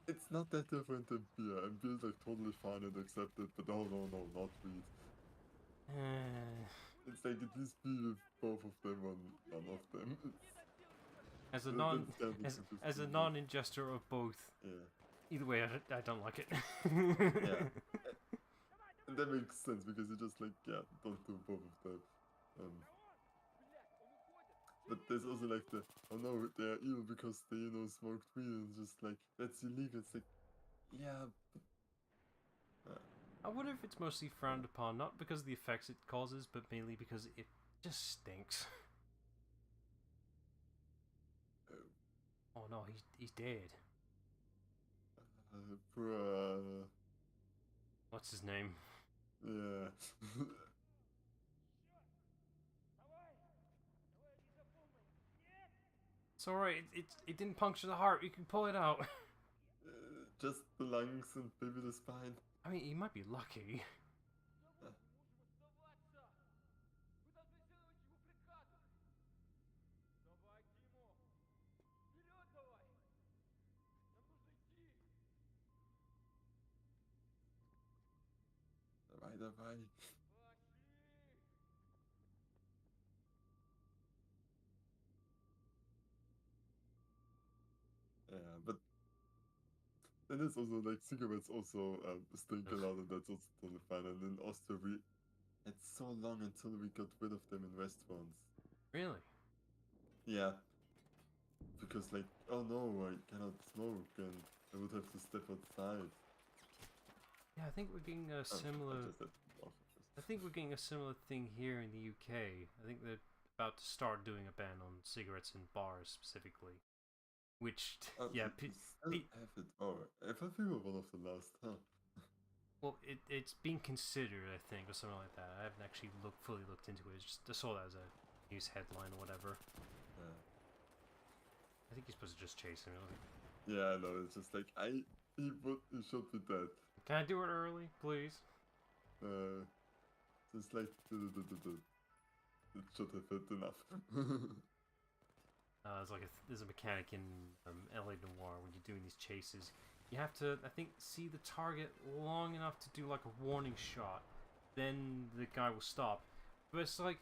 it's not that different than beer, and beer's like totally fine and accepted, but no, not weed. It's like at least be with both of them or none of them. As a That's non kind of as a confusing, but non-ingester of both, yeah. either way, I don't like it. Yeah. And that makes sense because you're just like, yeah, don't do both of them. But there's also like the, oh no, they're evil because they, smoked weed, and it's just like, that's illegal. It's like, yeah, but, I wonder if it's mostly frowned upon, not because of the effects it causes, but mainly because it just stinks. Oh no, he's dead. bruh, What's his name? yeah. It's alright. It didn't puncture the heart. You can pull it out. Just the lungs and maybe the spine. I mean, you might be lucky. Давай, Тимо! Вперед давай! Нам нужно идти! Dabei. Пошли! Yeah, but then there's also like cigarettes also stink a lot, and that's also totally fine. And in Austria, we it's so long until we got rid of them in restaurants. Really? Yeah, because like, oh no, I cannot smoke, and I would have to step outside. Yeah, I think we're getting a I similar. just said off. I think we're getting a similar thing here in the UK. I think they're about to start doing a ban on cigarettes in bars specifically. Which, yeah, we still have it. Oh, I thought we were one of the last, huh? well, it's being considered, I think, or something like that. I haven't actually fully looked into it. It's just I saw that as a news headline or whatever. Yeah. I think you're supposed to just chase him. Yeah, no, it's just like he should be dead. Can I do it early, please? Just like it should have hit enough. There's a mechanic in LA Noir when you're doing these chases. You have to, I think, see the target long enough to do like a warning shot. Then the guy will stop. But it's like,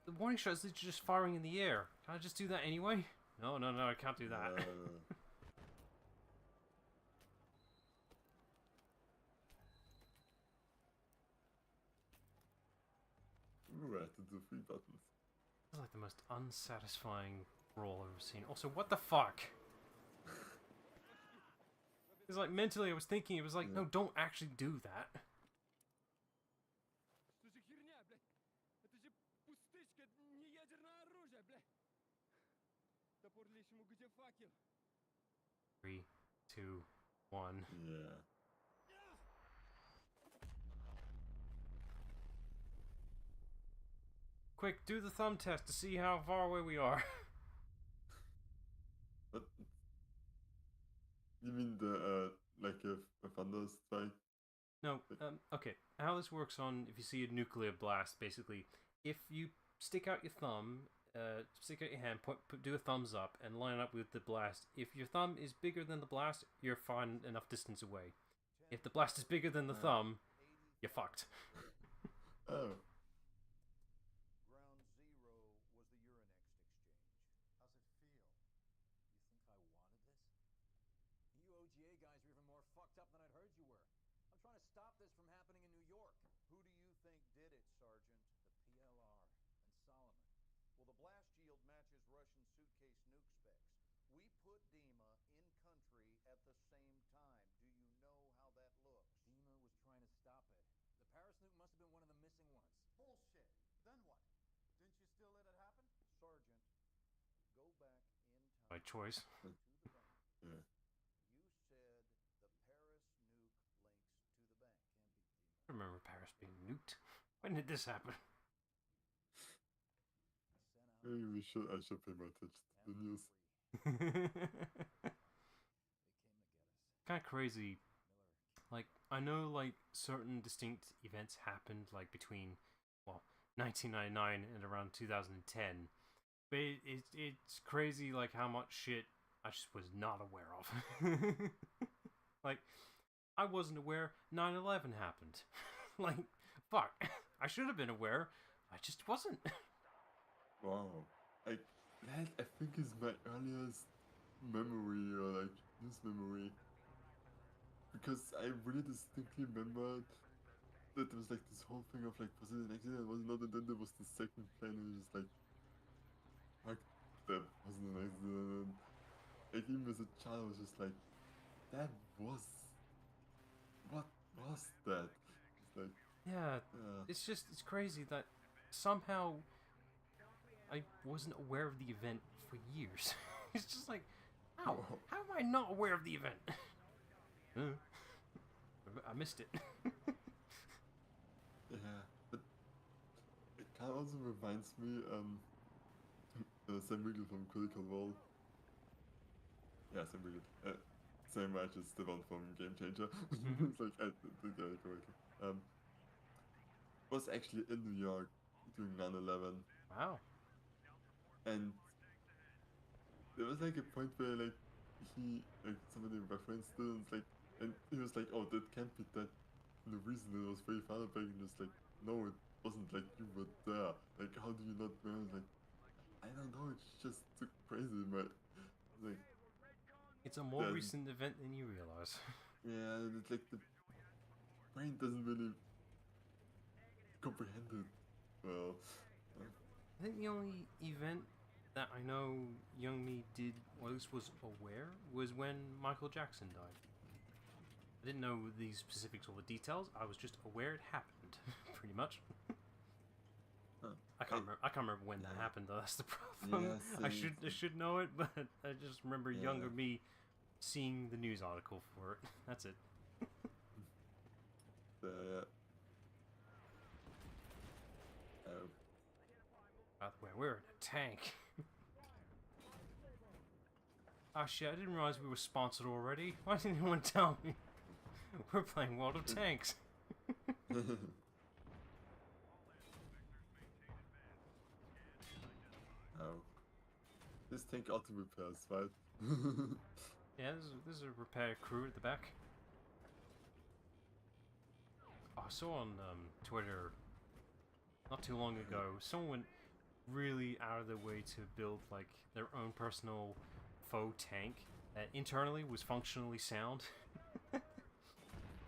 the warning shot is literally just firing in the air. Can I just do that anyway? No, I can't do that. Ooh, I had to do 3 buttons. It's like the most unsatisfying role I've ever seen. Also, what the fuck? It's like mentally I was thinking, it was like, no, don't actually do that. Что за херня, блядь? Это же пустышка, не ядерное оружие, блядь! Топор лишь ему где факел? 3, 2, 1. Yeah. Quick, do the thumb test to see how far away we are. But you mean the like a thunder strike? No, okay. How this works on if you see a nuclear blast, basically, if you stick out your thumb, stick out your hand, do a thumbs up, and line up with the blast. If your thumb is bigger than the blast, you're fine enough distance away. If the blast is bigger than the thumb, you're fucked. Oh. Ground zero was the Urinex exchange. How's it feel? You think I wanted this? You OGA guys are even more fucked up than I'd heard you were. I'm trying to stop this from happening in New York. Who do you think did it, Sergeant? The PLR and Solomon. Well, the blast yield matches Russian suitcase nuke specs. We put Dima in country at the same time. Do you know how that looks? Dima was trying to stop it. The Paris nuke must have been one of the missing ones. Bullshit. Then what? Didn't you still let it happen? Sergeant, go back in time By choice. to the bank. Yeah. You said the Paris nuke links to the bank. Can't be Dima. I remember Paris being nuked. When did this happen? Maybe I should pay more attention to the news. Kind of crazy. Like, I know, like, certain distinct events happened, like, between, well, 1999 and around 2010. But it's crazy, like, how much shit I just was not aware of. Like, I wasn't aware 9/11 happened. Like, fuck. I should have been aware. I just wasn't. Wow. That I think is my earliest memory or like news memory. Because I really distinctly remembered that there was like this whole thing of like, was it an accident? Was it not? And then there was the second plane and it was like, fuck, that wasn't an accident. Like even as a child I was just like, what was that? It's like, Yeah, yeah. it's crazy that somehow I wasn't aware of the event for years. It's just like, how am I not aware of the event? I missed it. Yeah, but it kind of also reminds me, Sam Riegel from Critical Role. Yeah, Sam Riegel. Same match as the one from Game Changer. It's like, I did that correctly. Was actually in New York during 9/11, Wow. and there was like a point where like somebody referenced it, and it's like, and he was like, oh, that can't be that. And the reason it was very far back, and just like, no, it wasn't like you were there. Like, how do you not remember? Like, I don't know, it's just too crazy, but like, It's a more then, recent event than you realize. yeah, it's like the brain doesn't really comprehend it well. I think the only event that I know young me did, or at least was aware, was when Michael Jackson died. I didn't know the specifics or the details. I was just aware it happened, pretty much. I can't remember when that happened though. That's the problem. Yeah, I should know it, but I just remember younger Yeah. me seeing the news article for it. That's it. Yeah. By the way, we're in a tank. Ah shit! I didn't realize we were sponsored already. Why didn't anyone tell me? We're playing World of Tanks. Oh. This tank auto repairs, right? Yeah, there's a repair crew at the back. Oh, I saw on Twitter not too long ago, someone went really out of their way to build like their own personal faux tank that internally was functionally sound.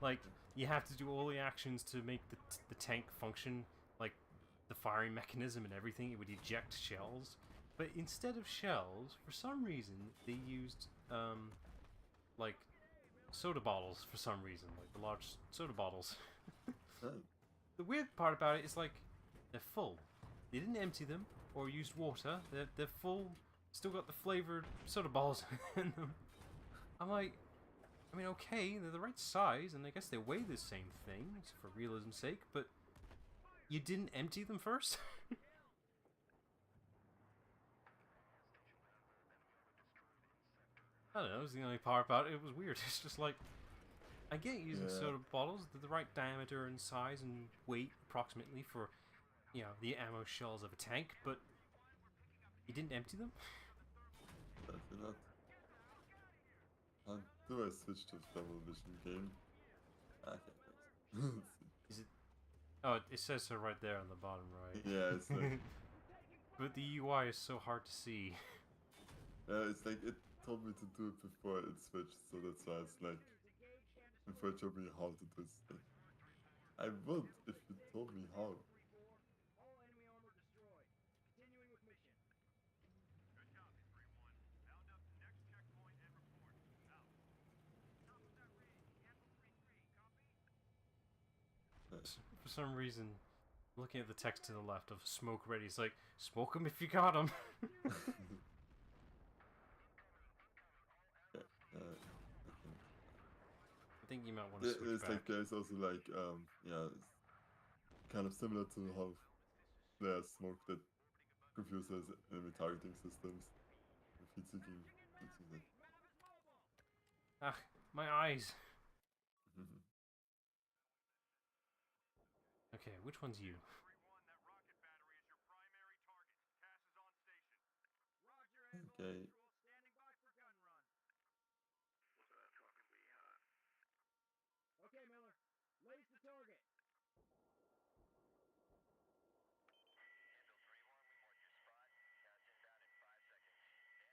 Like, you have to do all the actions to make the tank function, like the firing mechanism and everything. It would eject shells, but instead of shells, for some reason they used like soda bottles for some reason, like the large soda bottles. The weird part about it is like they're full. They didn't empty them or use water. They're full. Still got the flavored soda balls in them. I'm like, I mean, okay, they're the right size, and I guess they weigh the same thing for realism's sake. But you didn't empty them first. I don't know. It was the only part about it. It was weird. It's just like, I get using soda bottles. They're the right diameter and size and weight approximately for, you know, the ammo shells of a tank, but you didn't empty them? That's not. How do I switch to Double Vision game? Okay. Is it? Oh, it says so right there on the bottom right. Yeah, it's like. But the UI is so hard to see. It's like it told me to do it before it switched, so that's why it's like. Before it showed me how to do it. I would if you told me how. For some reason, looking at the text to the left of smoke ready, it's like, smoke them if you got them. I think you might want to switch back. Like there's also like yeah, it's kind of similar to how there's smoke that confuses enemy targeting systems. Heat seeking. Ah, my eyes. Okay, which one's you? Okay. Okay, Miller. Lace the target.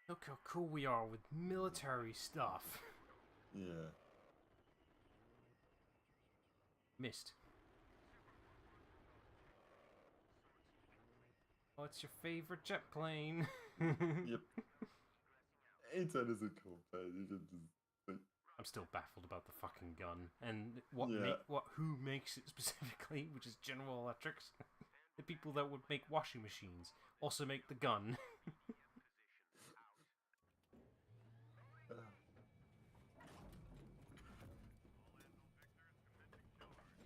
Look how cool we are with military stuff. Yeah. Missed. What's your favorite jet plane? Yep. A10 is a cool plane. You can just like. I'm still baffled about the fucking gun and what who makes it specifically, which is General Electrics. The people that would make washing machines also make the gun.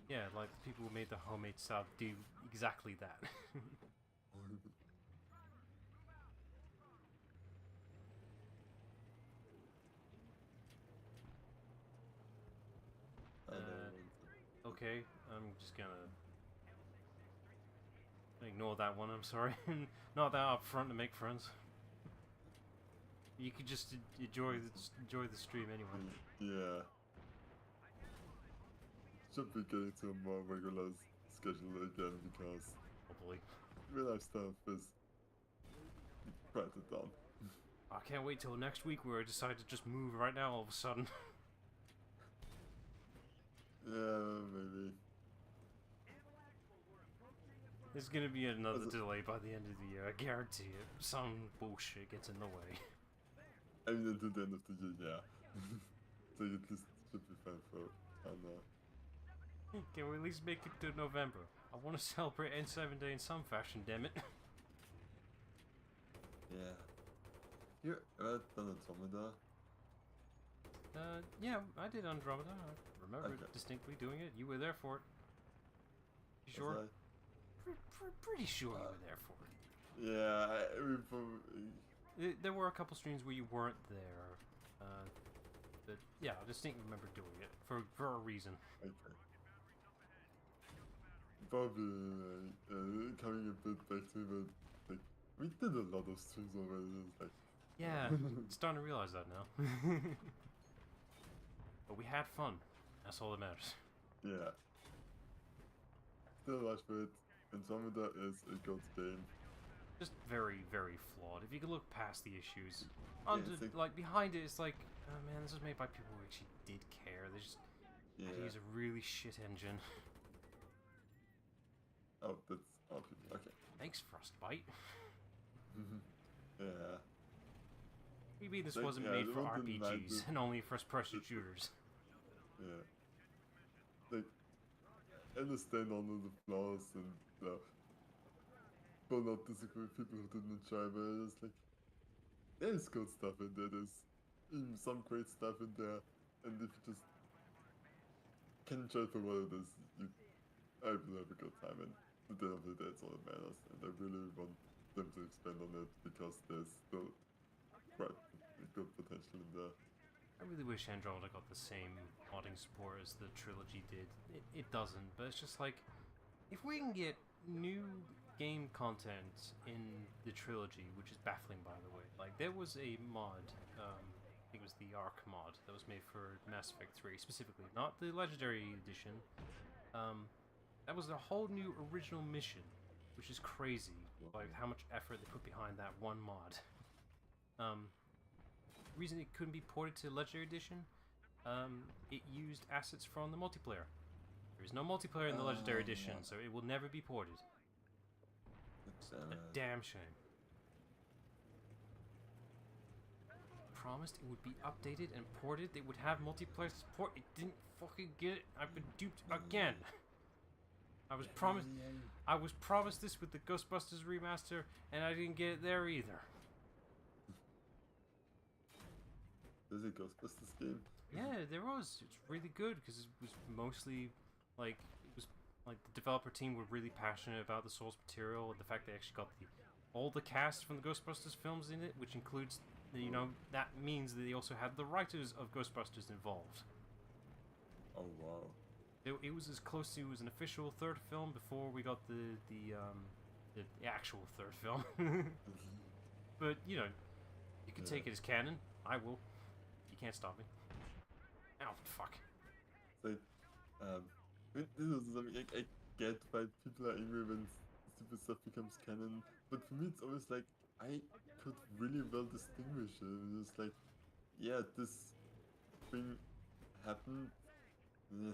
Yeah, like the people who made the homemade salad do exactly that. okay. I'm just gonna ignore that one. I'm sorry. Not that upfront to make friends. You could just enjoy the stream anyway. Yeah. Should be getting to a more regular schedule again because Probably. real life stuff is quite it down. I can't wait till next week where I decide to just move right now all of a sudden. Yeah, maybe. There's gonna be another As a- delay by the end of the year, I guarantee it. Some bullshit gets in the way. I mean, until the end of the year, yeah. So at least should be fine for Anna. Can we at least make it to November? I want to celebrate N7 Day in some fashion, damn it. Yeah. You read Andromeda? Yeah, I did Andromeda. I remember Okay. distinctly doing it. You were there for it. You sure? Was Pretty sure you were there for it. Yeah, I mean, probably. There were a couple streams where you weren't there. But yeah, I distinctly remember doing it for a reason. Okay. Probably coming a bit back to me, but like we did a lot of streams already. It's like Yeah, starting to realize that now. But we had fun. That's all that matters. yeah. Still watch for it. Andromeda is a good game. Just very, very flawed. If you could look past the issues, Yeah, under it's like behind it, it's like, oh man, this was made by people who actually did care. They just had to Yeah. use a really shit engine. Oh, that's okay. Thanks, Frostbite. Yeah. Maybe this Like, wasn't yeah, made they for want to like RPGs and only first-person shooters. Yeah. Like, I understand all of the flaws and will not disagree with people who didn't try, but it's like, there's good stuff in there, there's even some great stuff in there, and if you just can enjoy it for what it is, I will have a good time, and at the end of the day, that's all that matters, and I really want them to expand on it, because there's still quite good potential in there. I really wish Andromeda got the same modding support as the trilogy did. It doesn't, but it's just like, if we can get new game content in the trilogy, which is baffling by the way. Like, there was a mod, I think it was the Arc mod, that was made for Mass Effect 3 specifically, not the Legendary Edition. That was a whole new original mission, which is crazy, like how much effort they put behind that one mod. The reason it couldn't be ported to Legendary Edition, it used assets from the multiplayer. There is no multiplayer in the Legendary Edition, so it will never be ported. It's, A damn shame. Promised it would be updated and ported, it would have multiplayer support, it didn't fucking get it, I've been duped again! I was promised this with the Ghostbusters remaster, and I didn't get it there either. There's a Ghostbusters game? Yeah, there was. It's really good because it was mostly like the developer team were really passionate about the source material and the fact they actually got all the cast from the Ghostbusters films in it, which includes that means that they also had the writers of Ghostbusters involved. Oh wow. It was as close to an official third film before we got the actual third film. But you can take it as canon. I will. You can't stop me. Ow, fuck. Like, this is something I get why people are angry when stupid stuff becomes canon, but for me it's always like, I could really well distinguish it. It's like, yeah, this thing happened. Yeah.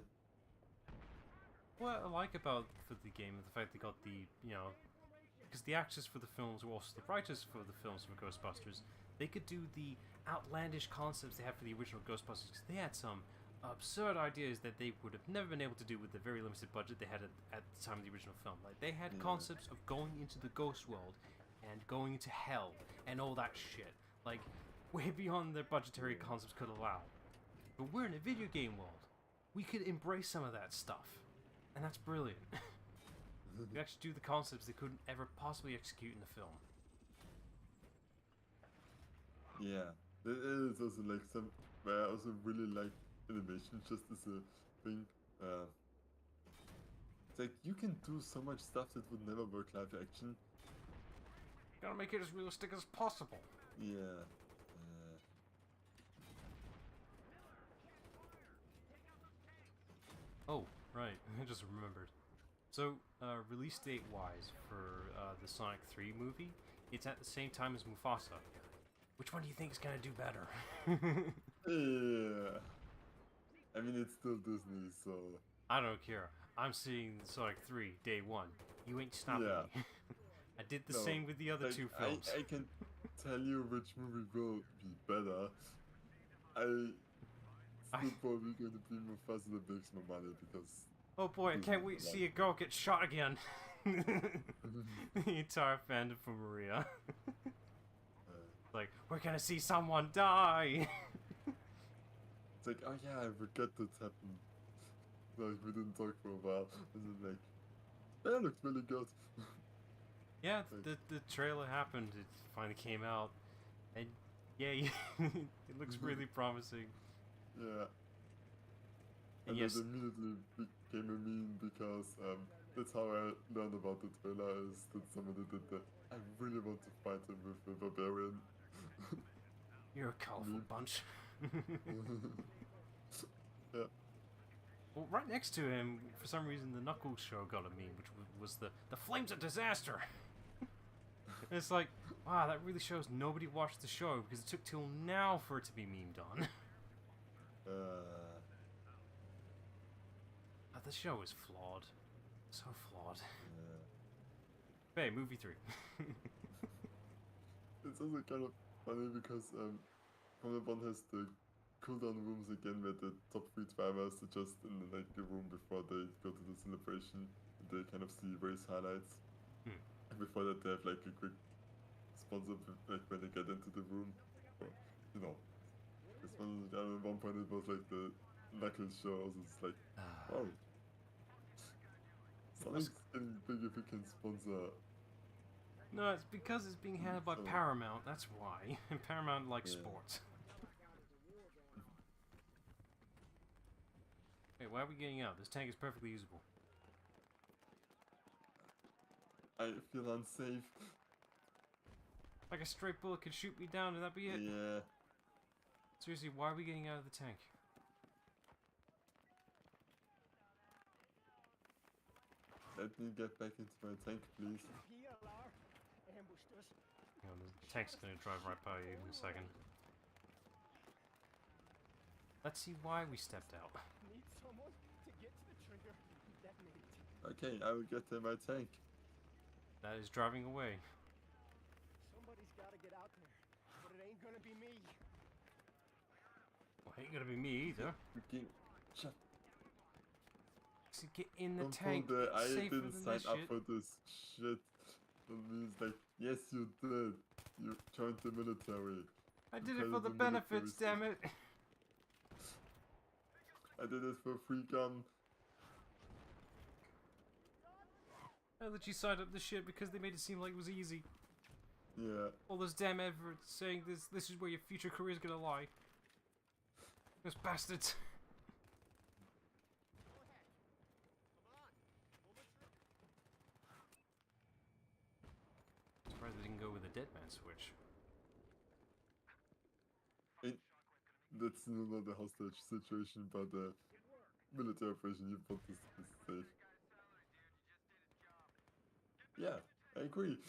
What I like about the game is the fact they got because the actors for the films were also the writers for the films for Ghostbusters, they could do the outlandish concepts they had for the original Ghostbusters, because they had some absurd ideas that they would have never been able to do with the very limited budget they had at the time of the original film. Like, they had concepts of going into the ghost world and going into hell and all that shit. Like, way beyond their budgetary concepts could allow. But we're in a video game world. We could embrace some of that stuff. And that's brilliant. We actually do the concepts they couldn't ever possibly execute in the film. Yeah, there is also like some where I also really like animation just as a thing. It's like you can do so much stuff that would never work live action. Gotta make it as realistic as possible. Yeah. Oh, right. I just remembered. So, release date wise for the Sonic 3 movie, it's at the same time as Mufasa. Which one do you think is gonna do better? Yeah. I mean, it's still Disney, so. I don't care. I'm seeing Sonic 3 day one. You ain't stopping Yeah. me. I did the No, same with the other like, two films. I can tell you which movie will be better. Still probably going to be Mufasa that makes more money because. Oh boy, I can't wait to see a girl get shot again. The entire fandom for Maria. Like, we're gonna see someone die! It's like, oh yeah, I forgot that happened. Like, we didn't talk for a while. And then like, that looks really good. Yeah, Like, the trailer happened, it finally came out. And yay, it looks really promising. yeah. And And yes, it immediately became a meme because that's how I learned about the trailer is that somebody did that. I really want to fight him with a barbarian. you're a colorful bunch. Yeah. Well, right next to him, for some reason, the Knuckles show got a meme, which was the Flames of Disaster. And it's like, wow, that really shows nobody watched the show because it took till now for it to be memed on. The show is flawed. So flawed. Yeah. Hey, movie 3. It's also kind of funny because Formula 1 has the cooldown rooms again where the top 3 drivers are just in the room before they go to the celebration. They kind of see race highlights. And before that they have like a quick sponsor like when they get into the room. Or, you know. This one, at one point it was like the Knuckles show, also it's like, wow. Sonic's getting big if we can sponsor. No, it's because it's being handled by Paramount, that's why. And Paramount likes sports. Wait, why are we getting out? This tank is perfectly usable. I feel unsafe. Like a straight bullet could shoot me down and that'd be it. Yeah. Seriously, why are we getting out of the tank? Let me get back into my tank, please. You know, the tank's gonna drive right by you in a second. Let's see why we stepped out. Okay, I will get to my tank. That is driving away. Somebody's gotta get out there, but it ain't gonna be me. Well, ain't gonna be me either. Freaking shut. So get in the Don't tank. pull the, I It's safer didn't than sign this up shit. for this shit. That means like, yes you did. You joined the military. I You did it paid for the military benefits, stuff. damn it. I did it for free gun. I let you sign up this shit because they made it seem like it was easy. Yeah. All those damn adverts saying this is where your future career is gonna lie. Those bastards. Surprised they didn't go with a dead man switch. That's not a hostage situation, but a military operation. You want this to be safe. Yeah, I agree.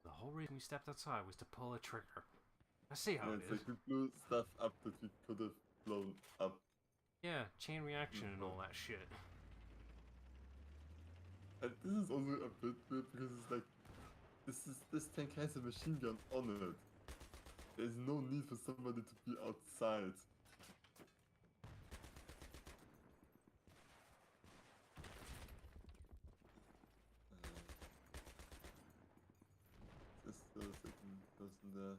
The whole reason we stepped outside was to pull a trigger. I see how Yeah, it it's is. like we blew stuff up that we could have blown up. Yeah, chain reaction and all that shit. And this is also a bit weird because it's like this tank has a machine gun on it. There's no need for somebody to be outside. Just a second person there.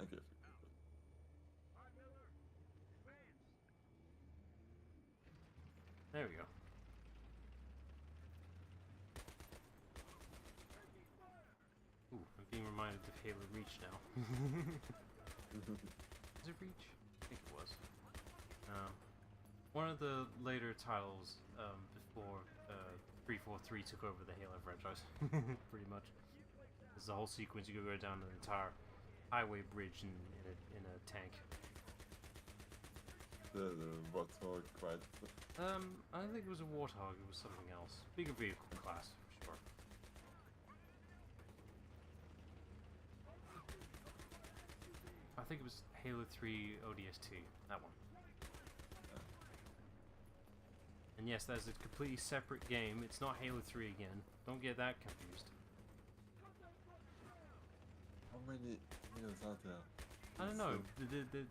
Okay. There we go. reminded of Halo Reach now. Was it Reach? I think it was. One of the later titles before 343 took over the Halo franchise, pretty much. There's a whole sequence you go down an entire highway bridge in a tank. The Warthog, quite. I don't think it was a Warthog, it was something else. Bigger vehicle class, for sure. I think it was Halo 3 ODST, that one. And yes, that's a completely separate game. It's not Halo 3 again. Don't get that confused. How many Halos are there? I don't know. The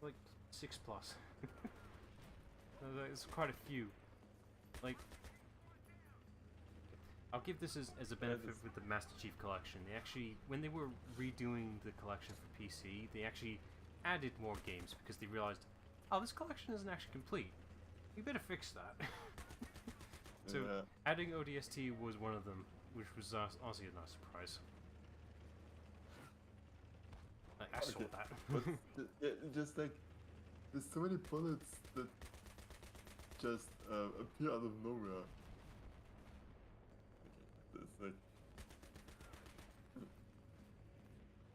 like 6 plus. There's quite a few. Like, I'll give this as a benefit with the Master Chief Collection. They actually, when they were redoing the collection for PC, they actually added more games because they realized, oh, this collection isn't actually complete. We better fix that. So adding ODST was one of them, which was honestly a nice surprise. I saw that. But just like, there's so many bullets that just appear out of nowhere. Okay, it's like,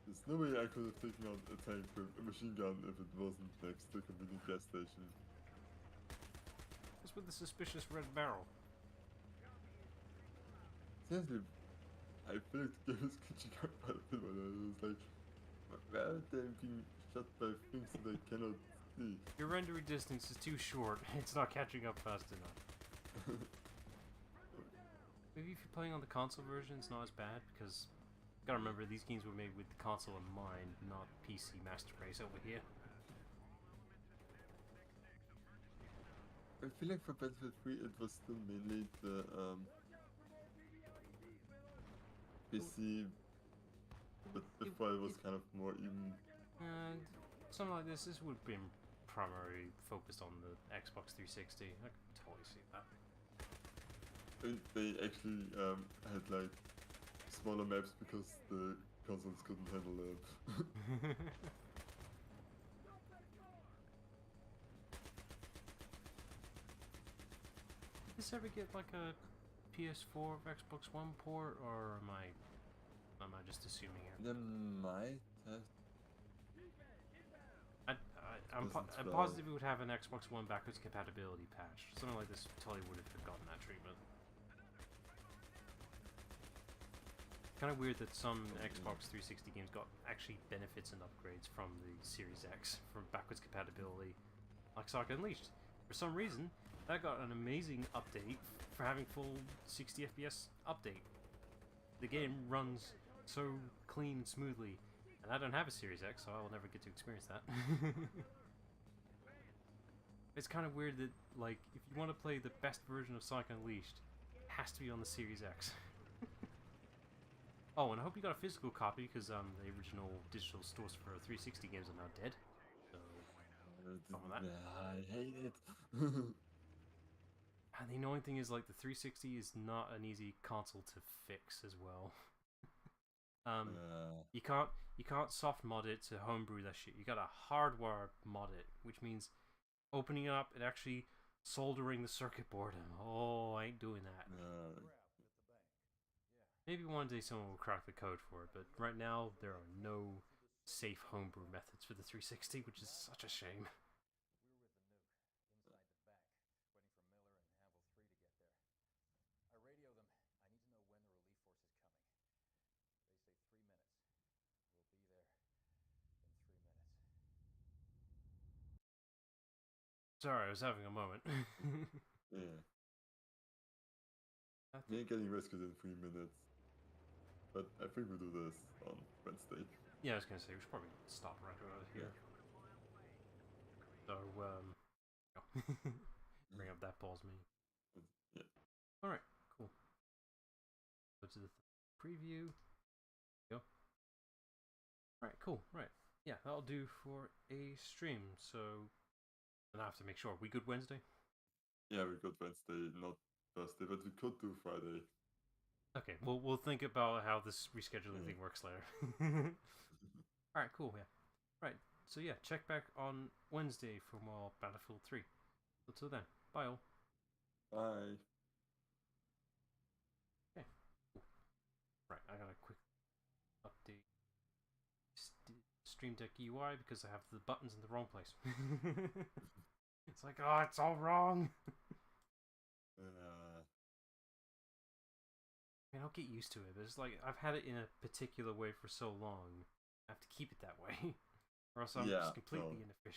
there's no way I could have taken out a tank with a machine gun if it wasn't next to a convenient gas station. What's with the suspicious red barrel? Seriously, I feel like the game is glitching out quite a bit when I was like, why are they being shot by things that I cannot see? Your rendering distance is too short. It's not catching up fast enough. Maybe if you're playing on the console version, it's not as bad, because you gotta remember these games were made with the console in mind, not PC master race over here. I feel like for Battlefield 3 it was still mainly the PC, but before it was kind of more even. And something like this would have been primarily focused on the Xbox 360. I can totally see that. They actually had like smaller maps because the consoles couldn't handle it. Did this ever get like a PS4 or Xbox One port, or am I just assuming it? They might have. I'm positive it would have an Xbox One backwards compatibility patch. Something like this totally would have gotten that treatment. Kind of weird that some Xbox 360 games got actually benefits and upgrades from the Series X from backwards compatibility, like Sonic Unleashed. For some reason, that got an amazing update for having full 60 FPS update. The game runs so clean and smoothly, and I don't have a Series X, so I will never get to experience that. It's kind of weird that, like, if you want to play the best version of Sonic Unleashed, it has to be on the Series X. Oh, and I hope you got a physical copy, because the original digital stores for 360 games are now dead. So, that. I hate it. And the annoying thing is, like, the 360 is not an easy console to fix as well. You can't soft mod it to homebrew that shit. You gotta hardwire mod it, which means opening it up and actually soldering the circuit board in. Oh, I ain't doing that. Maybe one day someone will crack the code for it, but right now there are no safe homebrew methods for the 360, which is such a shame. Sorry, I was having a moment. Yeah. We ain't getting rescued in 3 minutes. But I think we'll do this on Wednesday. Yeah, I was gonna say, we should probably stop right over here. So, bring up that pause menu. Yeah. Alright, cool. Go to the preview. Go. Alright, cool, right. Yeah, that'll do for a stream, so then I have to make sure. We good Wednesday? Yeah, we got Wednesday, not Thursday, but we could do Friday. Okay, we'll think about how this rescheduling thing works later. Alright, cool, yeah. Right, so yeah, check back on Wednesday for more Battlefield 3. Until then, bye all. Bye. Okay, cool. Right, I gotta quick update Stream Deck UI because I have the buttons in the wrong place. It's like, oh, it's all wrong. I mean, I'll get used to it, but it's like I've had it in a particular way for so long. I have to keep it that way, or else I'm Yeah, just completely no. inefficient.